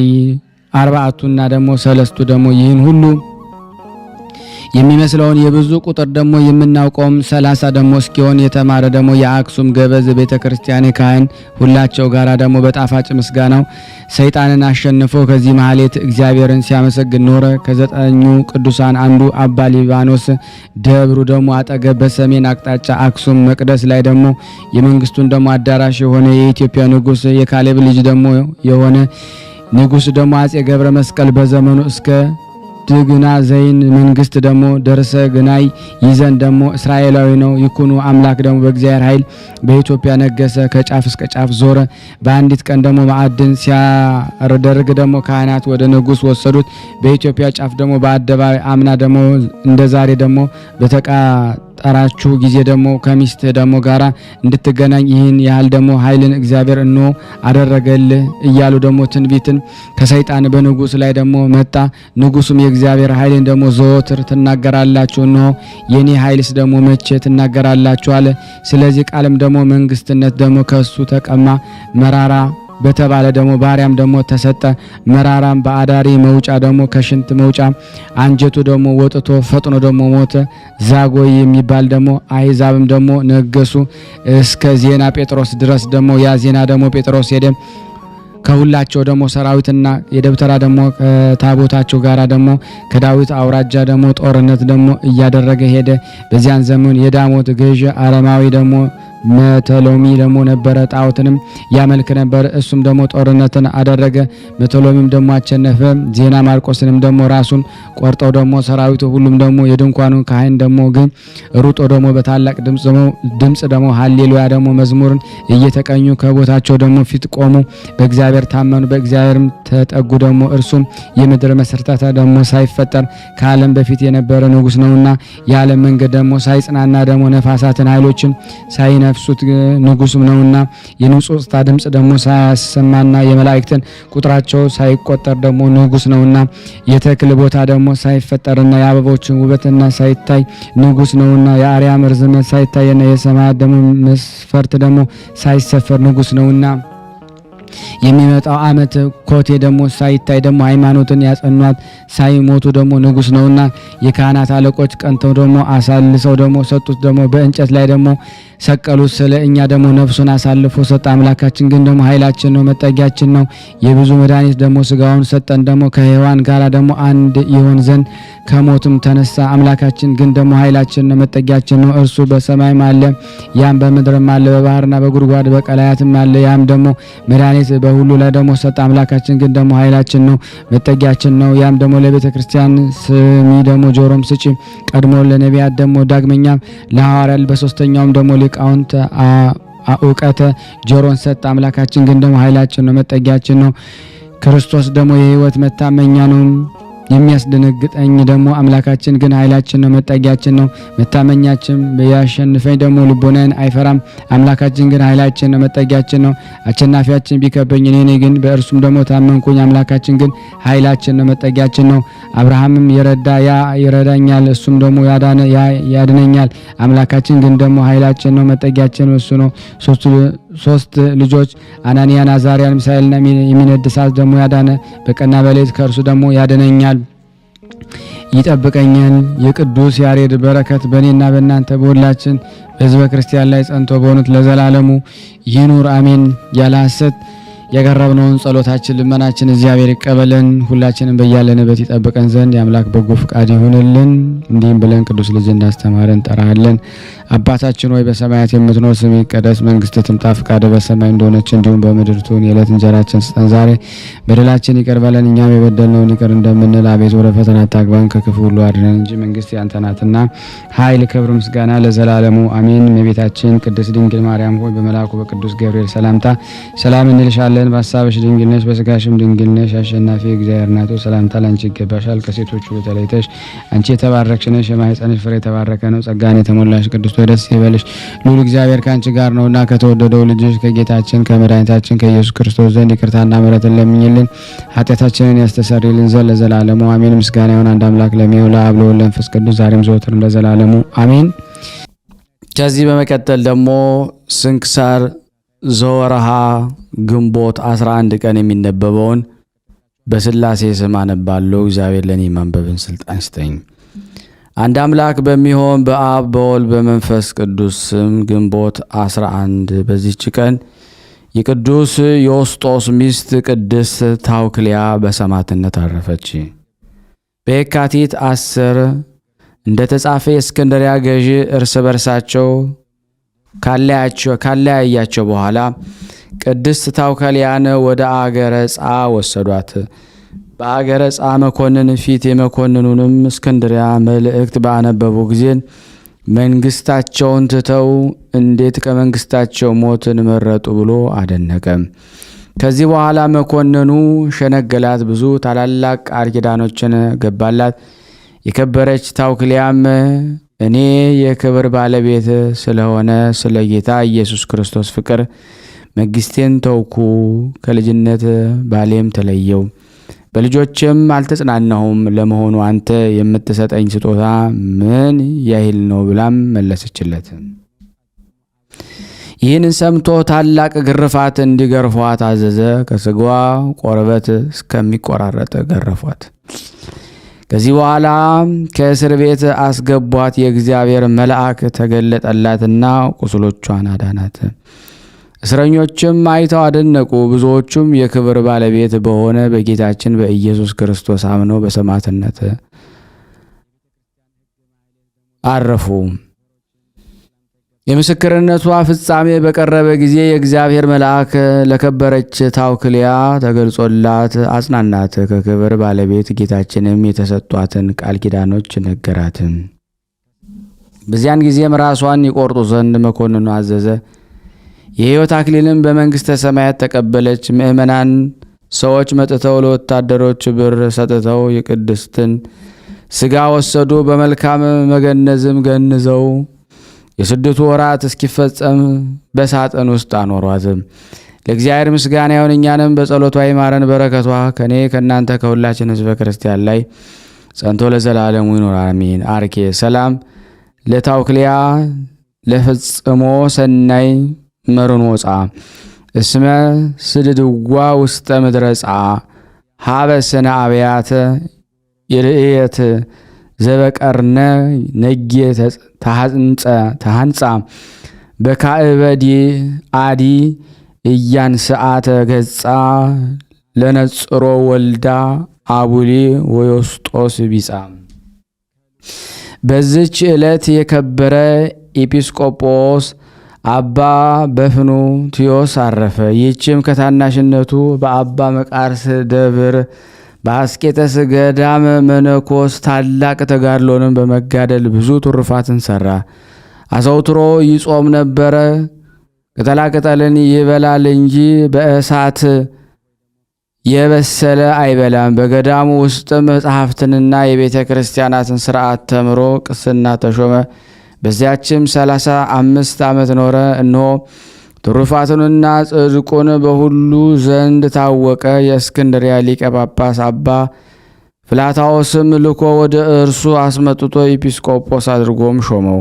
አርባዕቱና ደግሞ ሰለስቱ ደግሞ ይህን ሁሉ የሚመስለውን የብዙ ቁጥር ደግሞ የምናውቀውም 30 ደግሞ እስኪሆን የተማረ ደግሞ የአክሱም ገበዝ ቤተ ክርስቲያን ካህን ሁላቸው ጋራ ደግሞ በጣፋጭ ምስጋናው ሰይጣንን አሸንፎ ከዚህ ማህሌት እግዚአብሔርን ሲያመሰግን ኖረ። ከዘጠኙ ቅዱሳን አንዱ አባ ሊባኖስ ደብሩ ደግሞ አጠገብ በሰሜን አቅጣጫ አክሱም መቅደስ ላይ ደግሞ የመንግስቱን ደግሞ አዳራሽ የሆነ የኢትዮጵያ ንጉሥ የካሌብ ልጅ ደግሞ የሆነ ንጉሥ ደግሞ አጼ ገብረ መስቀል በዘመኑ እስከ ድግና ዘይን መንግስት ደግሞ ደርሰ ግናይ ይዘን ደግሞ እስራኤላዊ ነው ይኩኑ አምላክ ደግሞ በእግዚአብሔር ኃይል በኢትዮጵያ ነገሰ። ከጫፍ እስከ ጫፍ ዞረ። በአንዲት ቀን ደግሞ ማዕድን ሲያደርግ ደግሞ ካህናት ወደ ንጉስ ወሰዱት። በኢትዮጵያ ጫፍ ደግሞ በአደባባይ አምና ደግሞ እንደዛሬ ደግሞ በተቃጠራችሁ ጊዜ ደግሞ ከሚስት ደግሞ ጋራ እንድትገናኝ ይህን ያህል ደግሞ ኃይልን እግዚአብሔር እንሆ አደረገልህ እያሉ ደግሞ ትንቢትን ከሰይጣን በንጉስ ላይ ደግሞ መጣ። ንጉሱም የእግዚአብሔር ኃይልን ደግሞ ዘወትር ትናገራላችሁ፣ እንሆ የኔ ኃይልስ ደግሞ መቼ ትናገራላችሁ አለ። ስለዚህ ቃልም ደግሞ መንግስትነት ደግሞ ከሱ ተቀማ። መራራ በተባለ ደግሞ ባሪያም ደግሞ ተሰጠ። መራራም በአዳሪ መውጫ ደግሞ ከሽንት መውጫ አንጀቱ ደግሞ ወጥቶ ፈጥኖ ደግሞ ሞተ። ዛጎይ የሚባል ደግሞ አይዛብም ደግሞ ነገሱ እስከ ዜና ጴጥሮስ ድረስ ደግሞ ያ ዜና ደግሞ ጴጥሮስ ሄደ። ከሁላቸው ደግሞ ሰራዊትና የደብተራ ደግሞ ከታቦታቸው ጋራ ደግሞ ከዳዊት አውራጃ ደግሞ ጦርነት ደግሞ እያደረገ ሄደ። በዚያን ዘመን የዳሞት ገዥ አረማዊ ደግሞ መተሎሚ ደግሞ ነበረ። ጣዖትንም ያመልክ ነበር። እሱም ደግሞ ጦርነትን አደረገ። መተሎሚም ደግሞ አሸነፈ። ዜና ማርቆስንም ደግሞ ራሱን ቆርጠው ደግሞ ሰራዊቱ ሁሉም ደግሞ የድንኳኑን ካህን ደግሞ ግን ሩጦ ደግሞ በታላቅ ድምጽ ደግሞ ሃሌሉያ ደግሞ መዝሙርን እየተቀኙ ከቦታቸው ደግሞ ፊት ቆሙ። በእግዚአብሔር ታመኑ፣ በእግዚአብሔርም ተጠጉ። ደግሞ እርሱም የምድር መሰረታት ደግሞ ሳይፈጠር ከዓለም በፊት የነበረ ንጉስ ነውና የዓለም መንገድ ደግሞ ሳይጽናና ደግሞ ነፋሳትን ኃይሎችን ሳይነ ነፍሱት ንጉስም ነውና የንጹህታ ድምጽ ደግሞ ሳያሰማና የመላእክትን ቁጥራቸው ሳይቆጠር ደግሞ ንጉስ ነውና የተክል ቦታ ደግሞ ሳይፈጠርና የአበቦችን ውበትና ሳይታይ ንጉስ ነውና የአርያም ርዝመት ሳይታይና የሰማያት ደግሞ መስፈርት ደግሞ ሳይሰፈር ንጉስ ነውና የሚመጣው ዓመት ኮቴ ደግሞ ሳይታይ ደግሞ ሃይማኖትን ያጸኗት ሳይሞቱ ደግሞ ንጉስ ነውና የካህናት አለቆች ቀንተው ደግሞ አሳልሰው ደግሞ ሰጡት። ደግሞ በእንጨት ላይ ደግሞ ሰቀሉት። ስለ እኛ ደግሞ ነፍሱን አሳልፎ ሰጠ። አምላካችን ግን ደግሞ ኃይላችን ነው፣ መጠጊያችን ነው። የብዙ መድኃኒት ደግሞ ስጋውን ሰጠን። ደግሞ ከሔዋን ጋራ ደግሞ አንድ ይሆን ዘንድ ከሞትም ተነሳ። አምላካችን ግን ደግሞ ኃይላችን ነው፣ መጠጊያችን ነው። እርሱ በሰማይም አለ፣ ያም በምድርም አለ፣ በባህርና በጉድጓድ በቀላያትም አለ። ያም ደግሞ መድኃኒት በሁሉ ላይ ደግሞ ሰጠ። አምላካችን ግን ደግሞ ኃይላችን ነው፣ መጠጊያችን ነው። ያም ደግሞ ለቤተ ክርስቲያን ስሚ ደግሞ ጆሮም ስጪ። ቀድሞ ለነቢያት ደግሞ ዳግመኛም ለሐዋርያት በሶስተኛውም ደግሞ ሊቃውንት እውቀተ ጆሮን ሰጠ። አምላካችን ግን ደግሞ ኃይላችን ነው፣ መጠጊያችን ነው። ክርስቶስ ደግሞ የሕይወት መታመኛ ነው። የሚያስደነግጠኝ ደግሞ አምላካችን ግን ኃይላችን ነው፣ መጠጊያችን ነው፣ መታመኛችን። ቢያሸንፈኝ ደግሞ ልቦናዬን አይፈራም። አምላካችን ግን ኃይላችን ነው፣ መጠጊያችን ነው። አሸናፊያችን ቢከበኝ እኔ ግን በእርሱም ደግሞ ታመንኩኝ። አምላካችን ግን ኃይላችን ነው፣ መጠጊያችን ነው። አብርሃምም የረዳ ያ ይረዳኛል፣ እሱም ደግሞ ያዳነ ያ ያድነኛል። አምላካችን ግን ደግሞ ኃይላችን ነው፣ መጠጊያችን ነው። እሱ ነው። ሶስት ልጆች አናንያን፣ አዛርያን፣ ሚሳኤልና የሚነድ እሳት ደግሞ ያዳነ በቀንና በሌሊት ከእርሱ ደግሞ ያድነኛል፣ ይጠብቀኛል። የቅዱስ ያሬድ በረከት በእኔና በእናንተ በሁላችን በሕዝበ ክርስቲያን ላይ ጸንቶ በእውነት ለዘላለሙ ይኑር አሜን። ያለ ሐሰት ያቀረብነውን ጸሎታችን ልመናችን እግዚአብሔር ይቀበለን። ሁላችንም በያለንበት ይጠብቀን ዘንድ የአምላክ በጎ ፍቃድ ይሁንልን። እንዲህም ብለን ቅዱስ ልጅ እንዳስተማረን እንጠራለን። አባታችን ሆይ በሰማያት የምትኖር ስምህ ይቀደስ፣ መንግስትህ ትምጣ፣ ፈቃድህ በሰማይ እንደሆነች እንዲሁም በምድር ትሁን። የዕለት እንጀራችንን ስጠን ዛሬ፣ በደላችን ይቅር በለን እኛም የበደልነውን ይቅር እንደምንል፣ አቤቱ ወደ ፈተና አታግባን ከክፉ ሁሉ አድነን እንጂ መንግስት ያንተ ናትና ኃይል፣ ክብር፣ ምስጋና ለዘላለሙ አሜን። እመቤታችን ቅድስት ድንግል ማርያም ሆይ በመልአኩ በቅዱስ ገብርኤል ሰላምታ ሰላም እንልሻለን። በሐሳብሽ ድንግል ነሽ፣ በስጋሽም ድንግል ነሽ። አሸናፊ እግዚአብሔር እናቱ ሰላምታ ላንቺ ይገባሻል። ከሴቶች ሁሉ ተለይተሽ አንቺ የተባረክሽ ነሽ፣ የማኅፀንሽ ፍሬ የተባረከ ነው። ጸጋን የተሞላሽ ቅድስት ሆይ ደስ ይበልሽ፣ ልዑል እግዚአብሔር ከአንቺ ጋር ነውና ከተወደደው ልጅሽ ከጌታችን ከመድኃኒታችን ከኢየሱስ ክርስቶስ ዘንድ ይቅርታና ምሕረትን ለምኝልን ኃጢአታችንን ያስተሰርይልን ዘንድ ለዘላለሙ አሜን። ምስጋና ይሁን አንድ አምላክ ለሚሆን ለአብ ለወልድ ለመንፈስ ቅዱስ ዛሬም ዘወትርም ለዘላለሙ አሜን። ከዚህ በመቀጠል ደግሞ ስንክሳር ዘወርሃ ግንቦት 11 ቀን የሚነበበውን በስላሴ ስም አነባለሁ። እግዚአብሔር ለኔ ማንበብን ስልጣን ይስጠኝ። አንድ አምላክ በሚሆን በአብ በወልድ በመንፈስ ቅዱስ ስም ግንቦት 11 በዚህች ቀን የቅዱስ ዮስጦስ ሚስት ቅድስት ታውክልያ በሰማዕትነት አረፈች። በየካቲት 10 እንደተጻፈ የእስክንድርያ ገዢ እርስ በርሳቸው ካለያያቸው በኋላ ቅድስት ታውክልያን ወደ አገረ ጻ ወሰዷት። በአገረ ጻ መኮንን ፊት የመኮንኑንም እስክንድሪያ መልእክት ባነበቡ ጊዜ መንግስታቸውን ትተው እንዴት ከመንግስታቸው ሞትን መረጡ ብሎ አደነቀ። ከዚህ በኋላ መኮንኑ ሸነገላት፣ ብዙ ታላላቅ ቃል ኪዳኖችን ገባላት። የከበረች ታውክሊያም እኔ የክብር ባለቤት ስለሆነ ስለ ጌታ ኢየሱስ ክርስቶስ ፍቅር መንግስቴን ተውኩ፣ ከልጅነት ባሌም ተለየው፣ በልጆችም አልተጽናናሁም። ለመሆኑ አንተ የምትሰጠኝ ስጦታ ምን ያህል ነው ብላም መለሰችለት። ይህን ሰምቶ ታላቅ ግርፋት እንዲገርፏት አዘዘ። ከስጋዋ ቆርበት እስከሚቆራረጥ ገረፏት። ከዚህ በኋላ ከእስር ቤት አስገቧት። የእግዚአብሔር መልአክ ተገለጠላትና ቁስሎቿን አዳናት። እስረኞችም አይተው አደነቁ። ብዙዎቹም የክብር ባለቤት በሆነ በጌታችን በኢየሱስ ክርስቶስ አምነው በሰማዕትነት አረፉ። የምስክርነቷ ፍጻሜ በቀረበ ጊዜ የእግዚአብሔር መልአክ ለከበረች ታውክሊያ ተገልጾላት አጽናናት። ከክብር ባለቤት ጌታችንም የተሰጧትን ቃል ኪዳኖች ነገራት። በዚያን ጊዜም ራሷን ይቆርጡ ዘንድ መኮንኑ አዘዘ። የሕይወት አክሊልን በመንግሥተ ሰማያት ተቀበለች። ምእመናን ሰዎች መጥተው ለወታደሮች ብር ሰጥተው የቅድስትን ሥጋ ወሰዱ። በመልካም መገነዝም ገንዘው የስደቱ ወራት እስኪፈጸም በሳጥን ውስጥ አኖሯት። ለእግዚአብሔር ምስጋና ይሁን፣ እኛንም በጸሎቷ ይማረን። በረከቷ ከኔ ከእናንተ ከሁላችን ሕዝበ ክርስቲያን ላይ ጸንቶ ለዘላለሙ ይኑር አሜን። አርኬ ሰላም ለታውክሊያ ለፈጽሞ ሰናይ መርኖጻ እስመ ስድድዋ ውስጠ ምድረጻ ሀበስነ አብያተ የርእየት ዘበቀርነ ነጌ ተሃንጻ በካዕበዲ አዲ እያንስአተ ገጻ ለነጽሮ ወልዳ አቡሊ ወዮስጦስ ቢጻ። በዚች ዕለት የከበረ ኤጲስቆጶስ አባ በፍኑትዮስ አረፈ። ይህችም ከታናሽነቱ በአባ መቃርስ ደብር በአስቄጠስ ገዳም መነኮስ ታላቅ ተጋድሎንም በመጋደል ብዙ ትሩፋትን ሰራ። አዘውትሮ ይጾም ነበረ። ቅጠላቅጠልን ይበላል እንጂ በእሳት የበሰለ አይበላም። በገዳሙ ውስጥ መጽሐፍትንና የቤተ ክርስቲያናትን ሥርዓት ተምሮ ቅስና ተሾመ። በዚያችም 35 ዓመት ኖረ። እነሆ ትሩፋቱንና ጽድቁን በሁሉ ዘንድ ታወቀ። የእስክንድሪያ ሊቀ ጳጳስ አባ ፍላታዎስም ልኮ ወደ እርሱ አስመጥቶ ኤጲስቆጶስ አድርጎም ሾመው።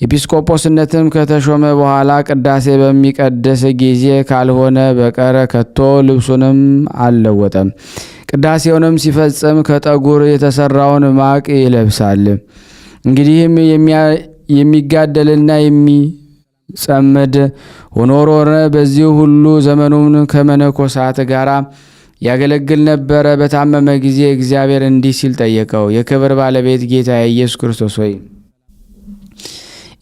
ኤጲስቆጶስነትም ከተሾመ በኋላ ቅዳሴ በሚቀደስ ጊዜ ካልሆነ በቀረ ከቶ ልብሱንም አልለወጠም። ቅዳሴውንም ሲፈጽም ከጠጉር የተሰራውን ማቅ ይለብሳል። እንግዲህም የሚጋደልና የሚጸመድ ሆኖ ኖረ። በዚህ ሁሉ ዘመኑን ከመነኮሳት ጋር ያገለግል ነበረ። በታመመ ጊዜ እግዚአብሔር እንዲህ ሲል ጠየቀው። የክብር ባለቤት ጌታ ኢየሱስ ክርስቶስ ሆይ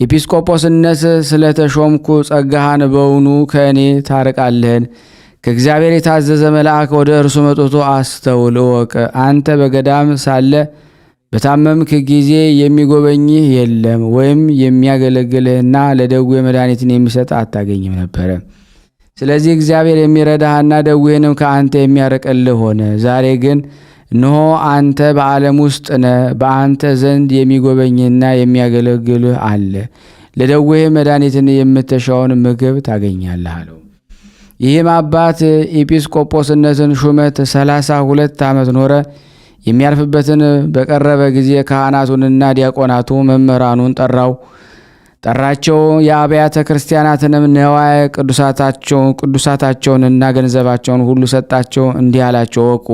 ኤጲስቆጶስነት ስለተሾምኩ ጸጋህን በውኑ ከእኔ ታርቃለህን? ከእግዚአብሔር የታዘዘ መልአክ ወደ እርሱ መጥቶ አስተውል እወቅ። አንተ በገዳም ሳለ በታመምክ ጊዜ የሚጎበኝህ የለም፣ ወይም የሚያገለግልህና ለደዌ መድኃኒትን የሚሰጥ አታገኝም ነበረ። ስለዚህ እግዚአብሔር የሚረዳህና ደዌንም ከአንተ የሚያርቅልህ ሆነ። ዛሬ ግን እነሆ አንተ በዓለም ውስጥ ነህ፣ በአንተ ዘንድ የሚጎበኝህና የሚያገለግልህ አለ። ለደዌህ መድኃኒትን የምትሻውን ምግብ ታገኛለህ አለው። ይህም አባት ኤጲስቆጶስነትን ሹመት 32 ዓመት ኖረ። የሚያርፍበትን በቀረበ ጊዜ ካህናቱንና ዲያቆናቱ መምህራኑን ጠራቸው። የአብያተ ክርስቲያናትንም ነዋየ ቅዱሳታቸውንና ገንዘባቸውን ሁሉ ሰጣቸው። እንዲህ አላቸው፣ ወቁ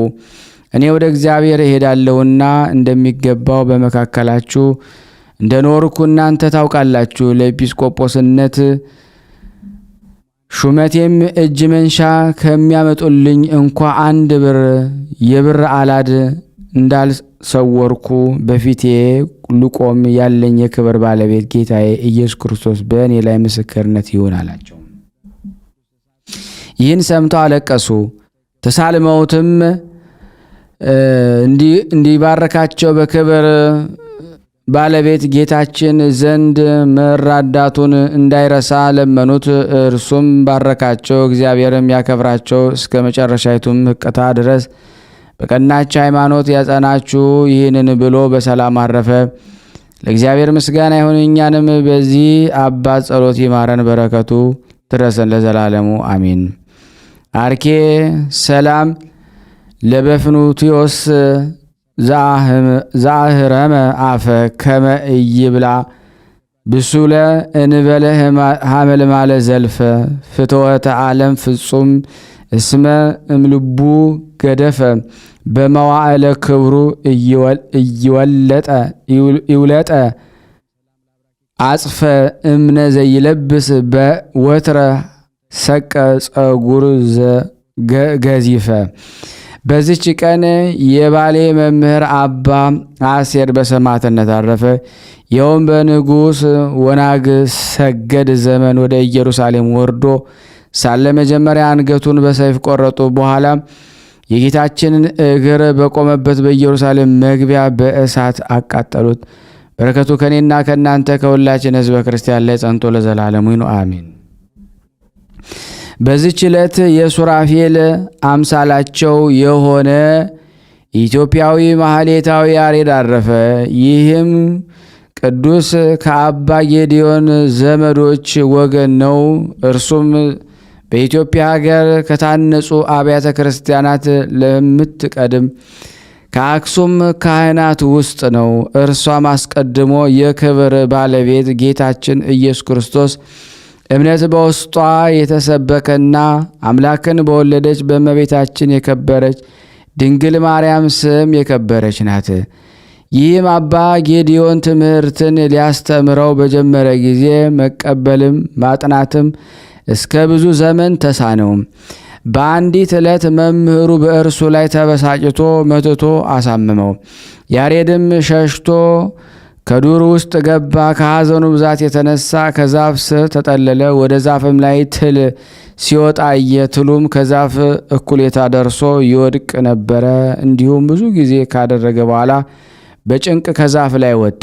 እኔ ወደ እግዚአብሔር እሄዳለሁና እንደሚገባው በመካከላችሁ እንደኖርኩ እናንተ ታውቃላችሁ። ለኤጲስቆጶስነት ሹመቴም እጅ መንሻ ከሚያመጡልኝ እንኳ አንድ የብር አላድ እንዳልሰወርኩ በፊቴ ልቆም ያለኝ የክብር ባለቤት ጌታዬ ኢየሱስ ክርስቶስ በእኔ ላይ ምስክርነት ይሁን አላቸው። ይህን ሰምተው አለቀሱ። ተሳልመውትም እንዲባረካቸው በክብር ባለቤት ጌታችን ዘንድ መራዳቱን እንዳይረሳ ለመኑት። እርሱም ባረካቸው። እግዚአብሔርም ያከብራቸው እስከ መጨረሻይቱም ሕቅታ ድረስ በቀናች ሃይማኖት ያጸናችሁ። ይህንን ብሎ በሰላም አረፈ። ለእግዚአብሔር ምስጋና ይሁን። እኛንም በዚህ አባት ጸሎት ይማረን፣ በረከቱ ትረሰን ለዘላለሙ አሚን። አርኬ ሰላም ለበፍኑትዮስ ዛህረመ አፈ ከመ ኢይብላ ብሱለ እንበለ ሀመልማለ ዘልፈ ፍትወተ ዓለም ፍጹም እስመ እምልቡ ገደፈ በመዋዕለ ክብሩ ይውለጠ አጽፈ እምነ ዘይለብስ በወትረ ሰቀ ጸጉር ገዚፈ። በዚች ቀን የባሌ መምህር አባ አሴር በሰማዕትነት አረፈ። ይኸውም በንጉሥ ወናግ ሰገድ ዘመን ወደ ኢየሩሳሌም ወርዶ ሳለ መጀመሪያ አንገቱን በሰይፍ ቆረጡ። በኋላ የጌታችንን እግር በቆመበት በኢየሩሳሌም መግቢያ በእሳት አቃጠሉት። በረከቱ ከኔና ከእናንተ ከሁላችን ሕዝበ ክርስቲያን ላይ ጸንቶ ለዘላለሙ ይኑር አሜን። በዚህች ዕለት የሱራፌል አምሳላቸው የሆነ ኢትዮጵያዊ ማህሌታዊ ያሬድ አረፈ። ይህም ቅዱስ ከአባ ጌዲዮን ዘመዶች ወገን ነው። እርሱም በኢትዮጵያ ሀገር ከታነጹ አብያተ ክርስቲያናት ለምትቀድም ከአክሱም ካህናት ውስጥ ነው። እርሷም አስቀድሞ የክብር ባለቤት ጌታችን ኢየሱስ ክርስቶስ እምነት በውስጧ የተሰበከና አምላክን በወለደች በእመቤታችን የከበረች ድንግል ማርያም ስም የከበረች ናት። ይህም አባ ጌዲዮን ትምህርትን ሊያስተምረው በጀመረ ጊዜ መቀበልም ማጥናትም እስከ ብዙ ዘመን ተሳነው። በአንዲት ዕለት መምህሩ በእርሱ ላይ ተበሳጭቶ መትቶ አሳምመው። ያሬድም ሸሽቶ ከዱር ውስጥ ገባ። ከሐዘኑ ብዛት የተነሳ ከዛፍ ስር ተጠለለ። ወደ ዛፍም ላይ ትል ሲወጣ አየ። ትሉም ከዛፍ እኩሌታ ደርሶ ይወድቅ ነበረ። እንዲሁም ብዙ ጊዜ ካደረገ በኋላ በጭንቅ ከዛፍ ላይ ወጣ።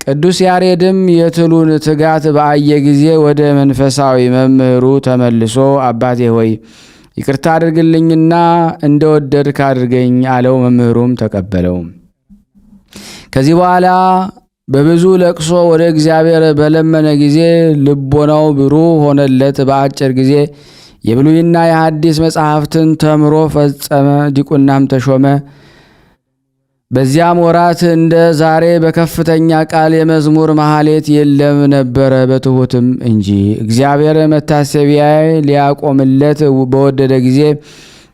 ቅዱስ ያሬድም የትሉን ትጋት በአየ ጊዜ ወደ መንፈሳዊ መምህሩ ተመልሶ አባቴ ሆይ ይቅርታ አድርግልኝና እንደወደድክ አድርገኝ አለው። መምህሩም ተቀበለው። ከዚህ በኋላ በብዙ ለቅሶ ወደ እግዚአብሔር በለመነ ጊዜ ልቦናው ብሩህ ሆነለት። በአጭር ጊዜ የብሉይና የሐዲስ መጻሕፍትን ተምሮ ፈጸመ። ዲቁናም ተሾመ። በዚያም ወራት እንደ ዛሬ በከፍተኛ ቃል የመዝሙር መሐሌት የለም ነበረ፣ በትሑትም እንጂ። እግዚአብሔር መታሰቢያ ሊያቆምለት በወደደ ጊዜ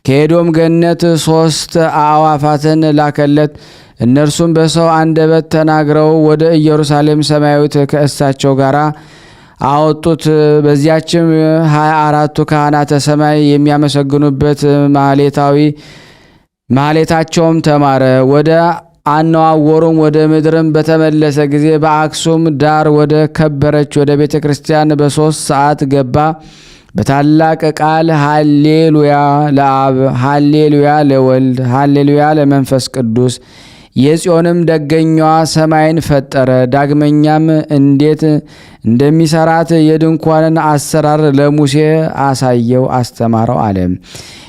ከኤዶም ገነት 3 አዕዋፋትን ላከለት። እነርሱም በሰው አንደበት ተናግረው ወደ ኢየሩሳሌም ሰማያዊት ከእሳቸው ጋር አወጡት። በዚያችም 24ቱ ካህናተ ሰማይ የሚያመሰግኑበት ማህሌታቸውም ተማረ። ወደ አነዋወሩም ወደ ምድርም በተመለሰ ጊዜ በአክሱም ዳር ወደ ከበረች ወደ ቤተ ክርስቲያን በ3 ሰዓት ገባ። በታላቅ ቃል ሃሌሉያ ለአብ፣ ሃሌሉያ ለወልድ፣ ሃሌሉያ ለመንፈስ ቅዱስ። የጽዮንም ደገኛዋ ሰማይን ፈጠረ። ዳግመኛም እንዴት እንደሚሰራት የድንኳንን አሰራር ለሙሴ አሳየው፣ አስተማረው አለ።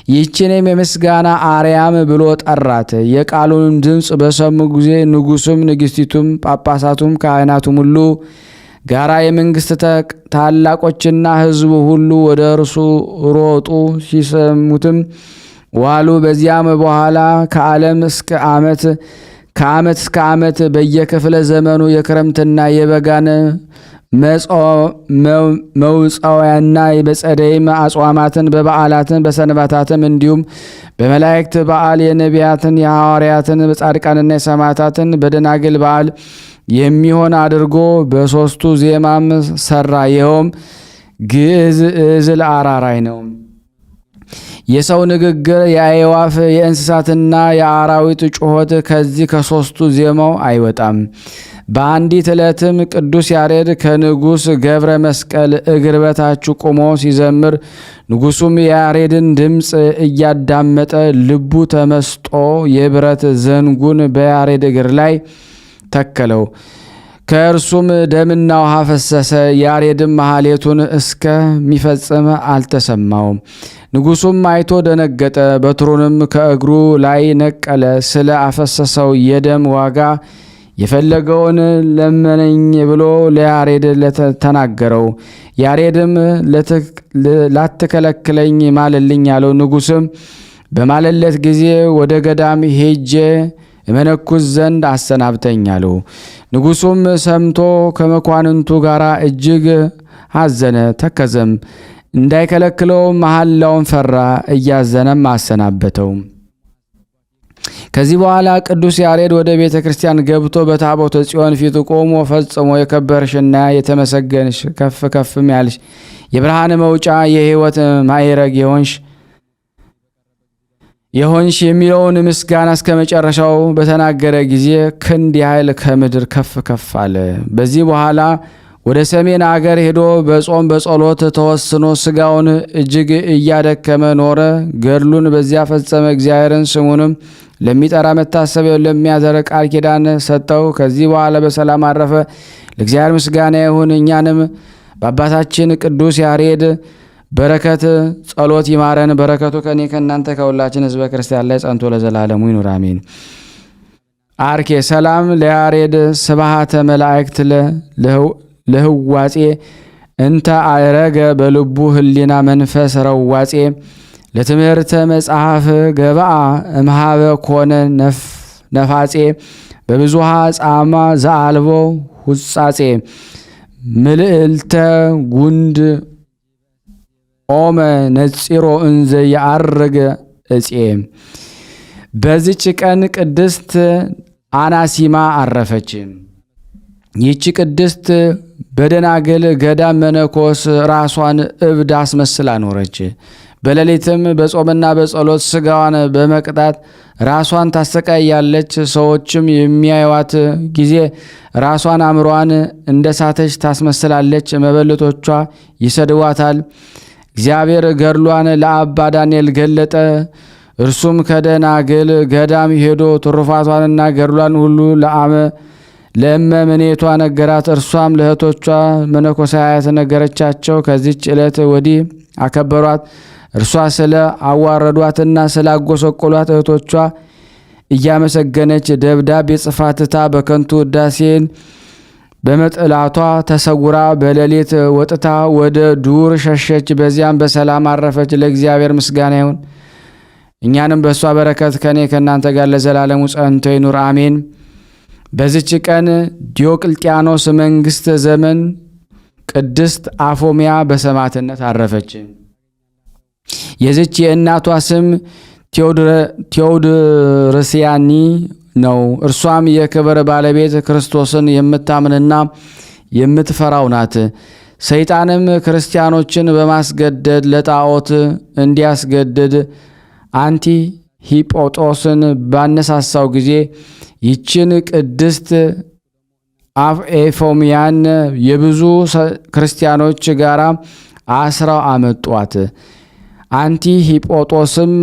ይህችንም የምስጋና አርያም ብሎ ጠራት። የቃሉን ድምፅ በሰሙ ጊዜ ንጉሱም፣ ንግስቲቱም፣ ጳጳሳቱም፣ ካህናቱም ሁሉ ጋራ የመንግስት ታላቆችና ሕዝቡ ሁሉ ወደ እርሱ ሮጡ፣ ሲሰሙትም ዋሉ። በዚያም በኋላ ከዓመት እስከ ዓመት በየክፍለ ዘመኑ የክረምትና የበጋን መውፃውያና በጸደይም አጽዋማትን በበዓላትን በሰንባታትም እንዲሁም በመላእክት በዓል የነቢያትን የሐዋርያትን በጻድቃንና የሰማዕታትን በደናግል በዓል የሚሆን አድርጎ በ3ቱ ዜማም ሰራ። ይኸውም ግዕዝ፣ ዕዝል፣ አራራይ ነው። የሰው ንግግር፣ የአዕዋፍ የእንስሳትና የአራዊት ጩኸት ከዚህ ከ3ቱ ዜማው አይወጣም። በአንዲት ዕለትም ቅዱስ ያሬድ ከንጉሥ ገብረ መስቀል እግር በታች ቆሞ ሲዘምር ንጉሡም የያሬድን ድምፅ እያዳመጠ ልቡ ተመስጦ የብረት ዘንጉን በያሬድ እግር ላይ ተከለው። ከእርሱም ደምና ውሃ ፈሰሰ። ያሬድም መሐሌቱን እስከሚፈጽም አልተሰማውም። ንጉሡም አይቶ ደነገጠ። በትሩንም ከእግሩ ላይ ነቀለ። ስለ አፈሰሰው የደም ዋጋ የፈለገውን ለመነኝ ብሎ ለያሬድ ተናገረው። ያሬድም ላትከለክለኝ ማልልኝ አለው። ንጉሥም በማለለት ጊዜ ወደ ገዳም ሄጄ እመነኩስ ዘንድ አሰናብተኝ አለው። ንጉሡም ሰምቶ ከመኳንንቱ ጋር እጅግ አዘነ፣ ተከዘም። እንዳይከለክለው መሐላውን ፈራ፣ እያዘነም አሰናበተው። ከዚህ በኋላ ቅዱስ ያሬድ ወደ ቤተ ክርስቲያን ገብቶ በታቦተ ጽዮን ፊት ቆሞ ፈጽሞ የከበርሽና የተመሰገንሽ ከፍ ከፍም ያልሽ የብርሃን መውጫ የሕይወት ማዕረግ የሆንሽ የሚለውን ምስጋና እስከ መጨረሻው በተናገረ ጊዜ ክንድ ያህል ከምድር ከፍ ከፍ አለ። በዚህ በኋላ ወደ ሰሜን አገር ሄዶ በጾም በጸሎት ተወስኖ ስጋውን እጅግ እያደከመ ኖረ። ገድሉን በዚያ ፈጸመ። እግዚአብሔርን ስሙንም ለሚጠራ መታሰቢያው ለሚያደርግ ቃል ኪዳን ሰጠው። ከዚህ በኋላ በሰላም አረፈ። ለእግዚአብሔር ምስጋና ይሁን። እኛንም በአባታችን ቅዱስ ያሬድ በረከት ጸሎት ይማረን። በረከቱ ከኔ ከእናንተ ከሁላችን ሕዝበ ክርስቲያን ላይ ጸንቶ ለዘላለሙ ይኑር አሜን። አርኬ ሰላም ለያሬድ ስብሐተ መላእክት ለህዋጼ እንተ አረገ በልቡ ህሊና መንፈስ ረዋጼ ለትምህርተ መጽሐፍ ገባአ እምሃበ ኮነ ነፋጼ በብዙሃ ጻማ ዘአልቦ ሁጻጼ ምልዕልተ ጉንድ ኦመ ነጺሮ እንዘ ያአርግ እጼ። በዚች ቀን ቅድስት አናሲማ አረፈች። ይህች ቅድስት በደናግል ገዳም መነኮስ ራሷን እብድ አስመስላ ኖረች። በሌሊትም በጾምና በጸሎት ስጋዋን በመቅጣት ራሷን ታሰቃያለች። ሰዎችም የሚያዩዋት ጊዜ ራሷን አእምሯን እንደሳተች ታስመስላለች። መበለቶቿ ይሰድዋታል። እግዚአብሔር ገድሏን ለአባ ዳንኤል ገለጠ። እርሱም ከደናግል ገዳም ሄዶ ትሩፋቷንና ገድሏን ሁሉ ለእመምኔቷ ነገራት። እርሷም ለእህቶቿ መነኮሳያት ነገረቻቸው። ከዚች ዕለት ወዲህ አከበሯት። እርሷ ስለ አዋረዷትና ስላጎሰቆሏት እህቶቿ እያመሰገነች ደብዳቤ ጽፋ ትታ በከንቱ ውዳሴን በመጥላቷ ተሰውራ በሌሊት ወጥታ ወደ ዱር ሸሸች። በዚያም በሰላም አረፈች። ለእግዚአብሔር ምስጋና ይሁን። እኛንም በእሷ በረከት ከኔ ከእናንተ ጋር ለዘላለሙ ጸንቶ ይኑር አሜን። በዚች ቀን ዲዮቅልጥያኖስ መንግስት ዘመን ቅድስት አፎሚያ በሰማዕትነት አረፈች። የዚች የእናቷ ስም ቴዎድርስያኒ ነው። እርሷም የክብር ባለቤት ክርስቶስን የምታምንና የምትፈራው ናት። ሰይጣንም ክርስቲያኖችን በማስገደድ ለጣዖት እንዲያስገድድ አንቲ ሂጶጦስን ባነሳሳው ጊዜ ይችን ቅድስት አፎሚያን የብዙ ክርስቲያኖች ጋር አስራው አመጧት። አንቲ ሂጶጦስም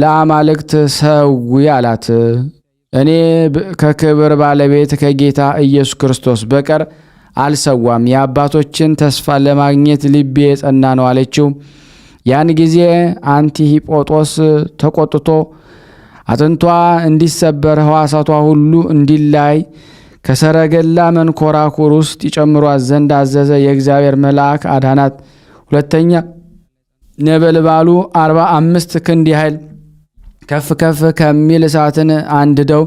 ለአማልክት ሰዊ አላት። እኔ ከክብር ባለቤት ከጌታ ኢየሱስ ክርስቶስ በቀር አልሰዋም። የአባቶችን ተስፋ ለማግኘት ልቤ የጸና ነው አለችው። ያን ጊዜ አንቲ ሂጶጦስ ተቆጥቶ አጥንቷ እንዲሰበር ሕዋሳቷ ሁሉ እንዲላይ ከሰረገላ መንኮራኩር ውስጥ ይጨምሯት ዘንድ አዘዘ። የእግዚአብሔር መልአክ አዳናት። ሁለተኛ ነበልባሉ 45 ክንድ ያህል ከፍ ከፍ ከሚል እሳትን አንድደው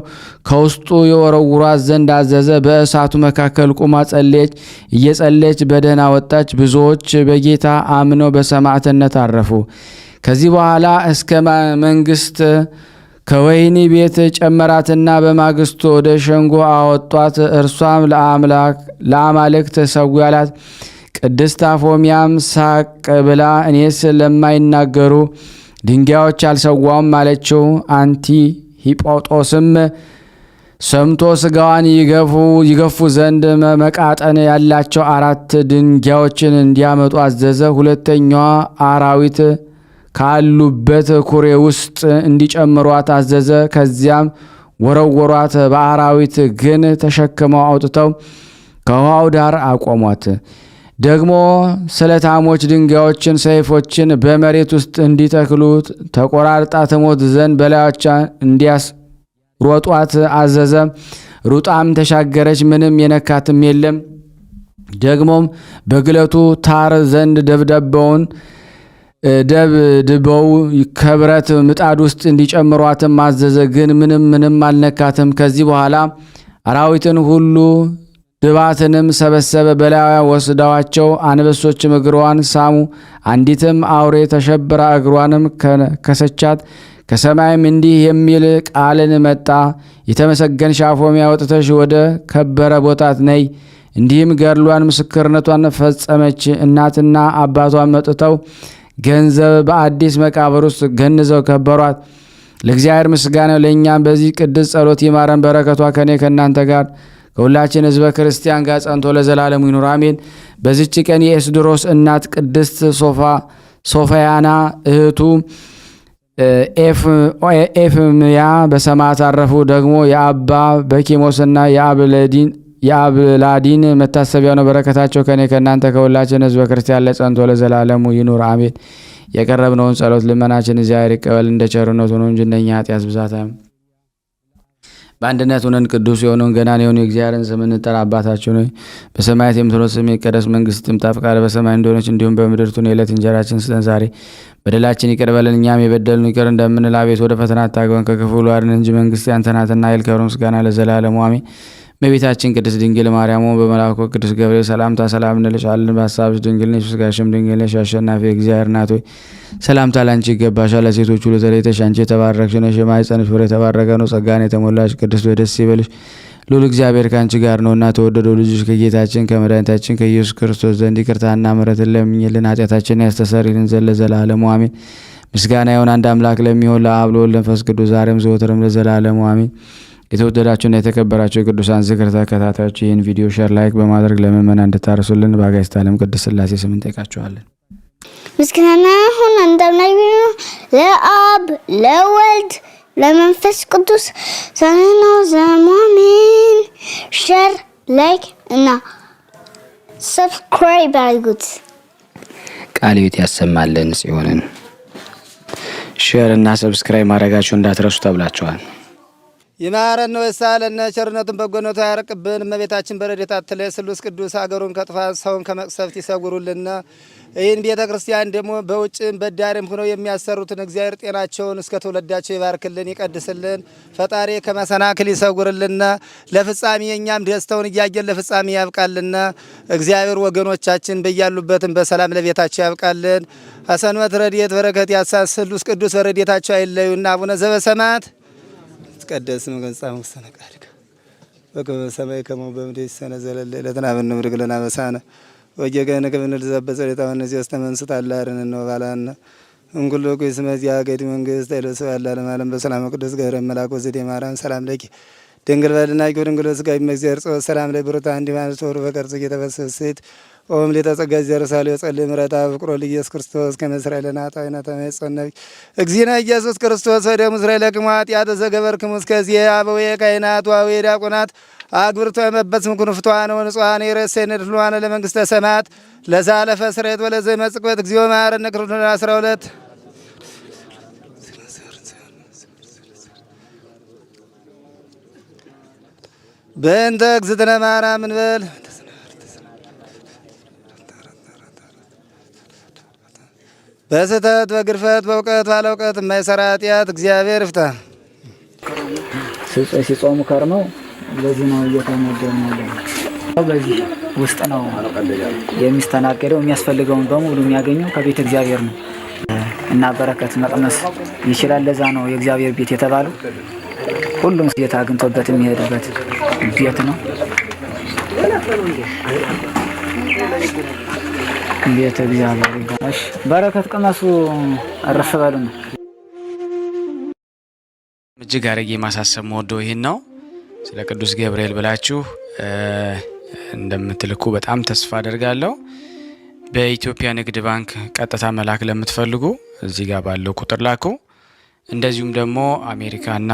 ከውስጡ የወረውሯት ዘንድ አዘዘ። በእሳቱ መካከል ቁማ ጸለየች። እየጸለየች በደህና ወጣች። ብዙዎች በጌታ አምነው በሰማዕትነት አረፉ። ከዚህ በኋላ እስከ መንግስት ከወህኒ ቤት ጨመራትና በማግስቱ ወደ ሸንጎ አወጧት። እርሷም ለአማልክት ሰዊ አላት። ቅድስት አፎሚያም ሳቅ ብላ እኔስ ለማይናገሩ ድንጋዮች አልሰዋውም አለችው። አንቲ ሂጶጦስም ሰምቶ ስጋዋን ይገፉ ዘንድ መቃጠን ያላቸው 4 ድንጋዮችን እንዲያመጡ አዘዘ። ሁለተኛዋ አራዊት ካሉበት ኩሬ ውስጥ እንዲጨምሯት አዘዘ። ከዚያም ወረወሯት። በአራዊት ግን ተሸክመው አውጥተው ከውሃው ዳር አቆሟት። ደግሞ ስለታሞች ድንጋዮችን፣ ሰይፎችን በመሬት ውስጥ እንዲተክሉ ተቆራርጣ ትሞት ዘንድ በላዮቿ እንዲያስሮጧት አዘዘ። ሩጣም ተሻገረች፣ ምንም የነካትም የለም። ደግሞም በግለቱ ታር ዘንድ ደብድበው ከብረት ምጣድ ውስጥ እንዲጨምሯትም አዘዘ። ግን ምንም አልነካትም። ከዚህ በኋላ አራዊትን ሁሉ ድባትንም ሰበሰበ። በላዩ ወስደዋቸው አንበሶችም እግሯን ሳሙ። አንዲትም አውሬ ተሸብራ እግሯንም ከሰቻት። ከሰማይም እንዲህ የሚል ቃልን መጣ፣ የተመሰገንሽ አፎምያ ወጥተሽ ወደ ከበረ ቦታት ነይ። እንዲህም ገድሏን ምስክርነቷን ፈጸመች። እናትና አባቷን መጥተው ገንዘብ በአዲስ መቃብር ውስጥ ገንዘው ከበሯት። ለእግዚአብሔር ምስጋና፣ ለእኛም በዚህ ቅዱስ ጸሎት ይማረን። በረከቷ ከኔ ከእናንተ ጋር ከሁላችን ሕዝበ ክርስቲያን ጋር ጸንቶ ለዘላለሙ ይኑር አሜን። በዚች ቀን የኤስድሮስ እናት ቅድስት ሶፋያና እህቱ ኤፍምያ በሰማዕት አረፉ። ደግሞ የአባ በኪሞስና የአብላዲን መታሰቢያው ነው። በረከታቸው ከኔ ከእናንተ ከሁላችን ሕዝበ ክርስቲያን ላይ ጸንቶ ለዘላለሙ ይኑር አሜን። የቀረብነውን ጸሎት ልመናችን እግዚአብሔር ይቀበል እንደ ቸርነቱ ነው እንጂ እንደኛ ኃጢአት ብዛት በአንድነት ሆነን ቅዱስ የሆነውን ገናና የሆነ የእግዚአብሔርን ስም እንጠራ። አባታችን ሆይ በሰማያት የምትኖር ስምህ ይቀደስ፣ መንግስትህ ትምጣ፣ ፈቃድህ በሰማይ እንደሆነች እንዲሁም በምድር ትሁን። የዕለት እንጀራችንን ስጠን ዛሬ፣ በደላችን ይቅር በለን እኛም የበደሉንን ይቅር እንደምንል፣ አቤት ወደ ፈተና አታግባን ከክፉ ሁሉ አድነን እንጂ መንግስት ያንተ ናትና ኃይል፣ ክብር፣ ምስጋና ለዘላለሙ አሜን። እመቤታችን ቅድስት ድንግል ማርያም በመልአኩ ቅዱስ ገብርኤል ሰላምታ ሰላም እንልሻለን። በሐሳብሽ ድንግል ነሽ፣ በሥጋሽም ድንግል ነሽ። አሸናፊ እግዚአብሔር እናት ሆይ ሰላምታ ላንቺ ይገባሻል። ለሴቶች ሁሉ ተለይተሽ አንቺ የተባረክሽ ነሽ፣ የማኅፀንሽ ፍሬ የተባረከ ነው። ጸጋን የተሞላሽ ቅድስት ሆይ ደስ ይበልሽ፣ ልዑል እግዚአብሔር ከአንቺ ጋር ነውና ተወደደው ልጅሽ ከጌታችን ከመድኃኒታችን ከኢየሱስ ክርስቶስ ዘንድ ይቅርታና ምሕረትን ለምኝልን ኃጢአታችንን ያስተሰርይልን ዘንድ ለዘላለሙ አሜን። ምስጋና ይሁን አንድ አምላክ ለሚሆን ለአብ ለወልድ ለመንፈስ ቅዱስ ዛሬም ዘወትርም ለዘላለሙ አሜን። የተወደዳችሁና የተከበራችሁ የቅዱሳን ዝክር ተከታታዮች ይህን ቪዲዮ ሼር፣ ላይክ በማድረግ ለምእመናን እንድታርሱልን በአጋዕዝተ ዓለም ቅድስት ሥላሴ ስም እንጠይቃችኋለን። ምስጋና ይሁን አንድ አምላክ ለአብ ለወልድ ለመንፈስ ቅዱስ ዛሬና ዘወትርም። ሼር፣ ላይክ እና ሰብስክራይብ አድርጉት። ቃለ ሕይወት ያሰማልን። ጽዮንን ሼር እና ሰብስክራይብ ማድረጋችሁ እንዳትረሱ ተብላችኋል። ይማረን ነው የሳለነ ቸርነቱን በጎነቱ ያርቅብን። እመቤታችን በረድኤታ አትለይ። ስሉስ ቅዱስ አገሩን ከጥፋት ሰውን ከመቅሰፍት ይሰውሩልና። ይህን ቤተ ክርስቲያን ደግሞ በውጭም በዳርም ሆነው የሚያሰሩትን እግዚአብሔር ጤናቸውን እስከ ትውልዳቸው ይባርክልን ይቀድስልን። ፈጣሪ ከመሰናክል ይሰውርልና። ለፍጻሜ እኛም ደስተውን እያየን ለፍጻሜ ያብቃልና። እግዚአብሔር ወገኖቻችን በያሉበትም በሰላም ለቤታቸው ያብቃልን። አሰንበት ረድኤት በረከት ያሳስ ስሉስ ቅዱስ በረድኤታቸው አይለዩና። አቡነ ዘበሰማያት ይትቀደስ ስምከ ወይትጸድቅ ውስተ ቃልከ በከመ በሰማይ ከማሁ በምድር ሲሳየነ ዘለለ ዕለትነ ሀበነ ንኅድግ ለነ አበሳነ ወጌጋየነ ከመ ንርዛዕ በጸሎተ ወነዚያስ ተመንሱት አላርን ነው ባላና እንኩሎ ኩይስመ ዚአገድ መንግስት አይለሰው ያላለም ዓለም በሰላም ቅዱስ ገብርኤል መልአክ ወዘዴ ማርያም ሰላም ለኪ ድንግል በድናቂ ድንግል ስጋይ መግዚአብሔር ጾ ሰላም ላይ ብሩታ እንዲማን ጾር በቀርጽ እየተበሰሰት ኦም ለተጸጋ ዘርሳሌ ጸልይ ምረታ ፍቅሮ ለኢየሱስ ክርስቶስ ከመስራኤልና ታይና ተመጽነብ እግዚእነ ኢየሱስ ክርስቶስ ወደ እስራኤል ለቅማት ያተዘገበርክሙ እስከዚህ አበው ካህናት ወአበው ዲያቆናት አግብርቶ የመበጽ ምኩን ፍቷን ወንጹሃን የረሰነ ድሏን ለመንግስተ ሰማያት ለዛለፈ ስሬት ወለዘ መጽቆት እግዚኦ መሐረነ ክርስቶስ 12 በእንተ እግዝእትነ ማርያም እንበል። በስህተት በግርፈት በእውቀት ባለ እውቀት የማይሰራ ኃጢአት እግዚአብሔር ይፍታ። ሲጾሙ ከርመው በዚህ ነው እየተመገቡ ነው። በዚህ ውስጥ ነው የሚስተናገደው። የሚያስፈልገውን በሙሉ የሚያገኘው ከቤተ እግዚአብሔር ነው እና በረከት መቅመስ ይችላል። ለዛ ነው የእግዚአብሔር ቤት የተባለው። ሁሉም ጌታ አግኝቶበት የሚሄድበት ቤት ነው። ቤተ እግዚአብሔር ይባላል። በረከት ቅመሱ፣ አረፍ በሉ ነው። እጅግ አድርጌ ማሳሰብ መወደው ይህን ነው። ስለ ቅዱስ ገብርኤል ብላችሁ እንደምትልኩ በጣም ተስፋ አደርጋለሁ። በኢትዮጵያ ንግድ ባንክ ቀጥታ መላክ ለምትፈልጉ እዚህ ጋር ባለው ቁጥር ላኩ። እንደዚሁም ደግሞ አሜሪካና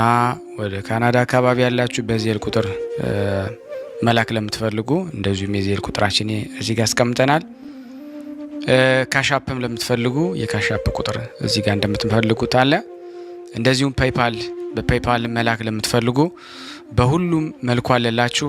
ወደ ካናዳ አካባቢ ያላችሁ በዜል ቁጥር መላክ ለምትፈልጉ እንደዚሁም የዜል ቁጥራችን እዚህ ጋር አስቀምጠናል። ካሻፕም ለምትፈልጉ የካሻፕ ቁጥር እዚህ ጋር እንደምትፈልጉት አለ። እንደዚሁም ፔይፓል በፔይፓል መላክ ለምትፈልጉ በሁሉም መልኩ አለላችሁ።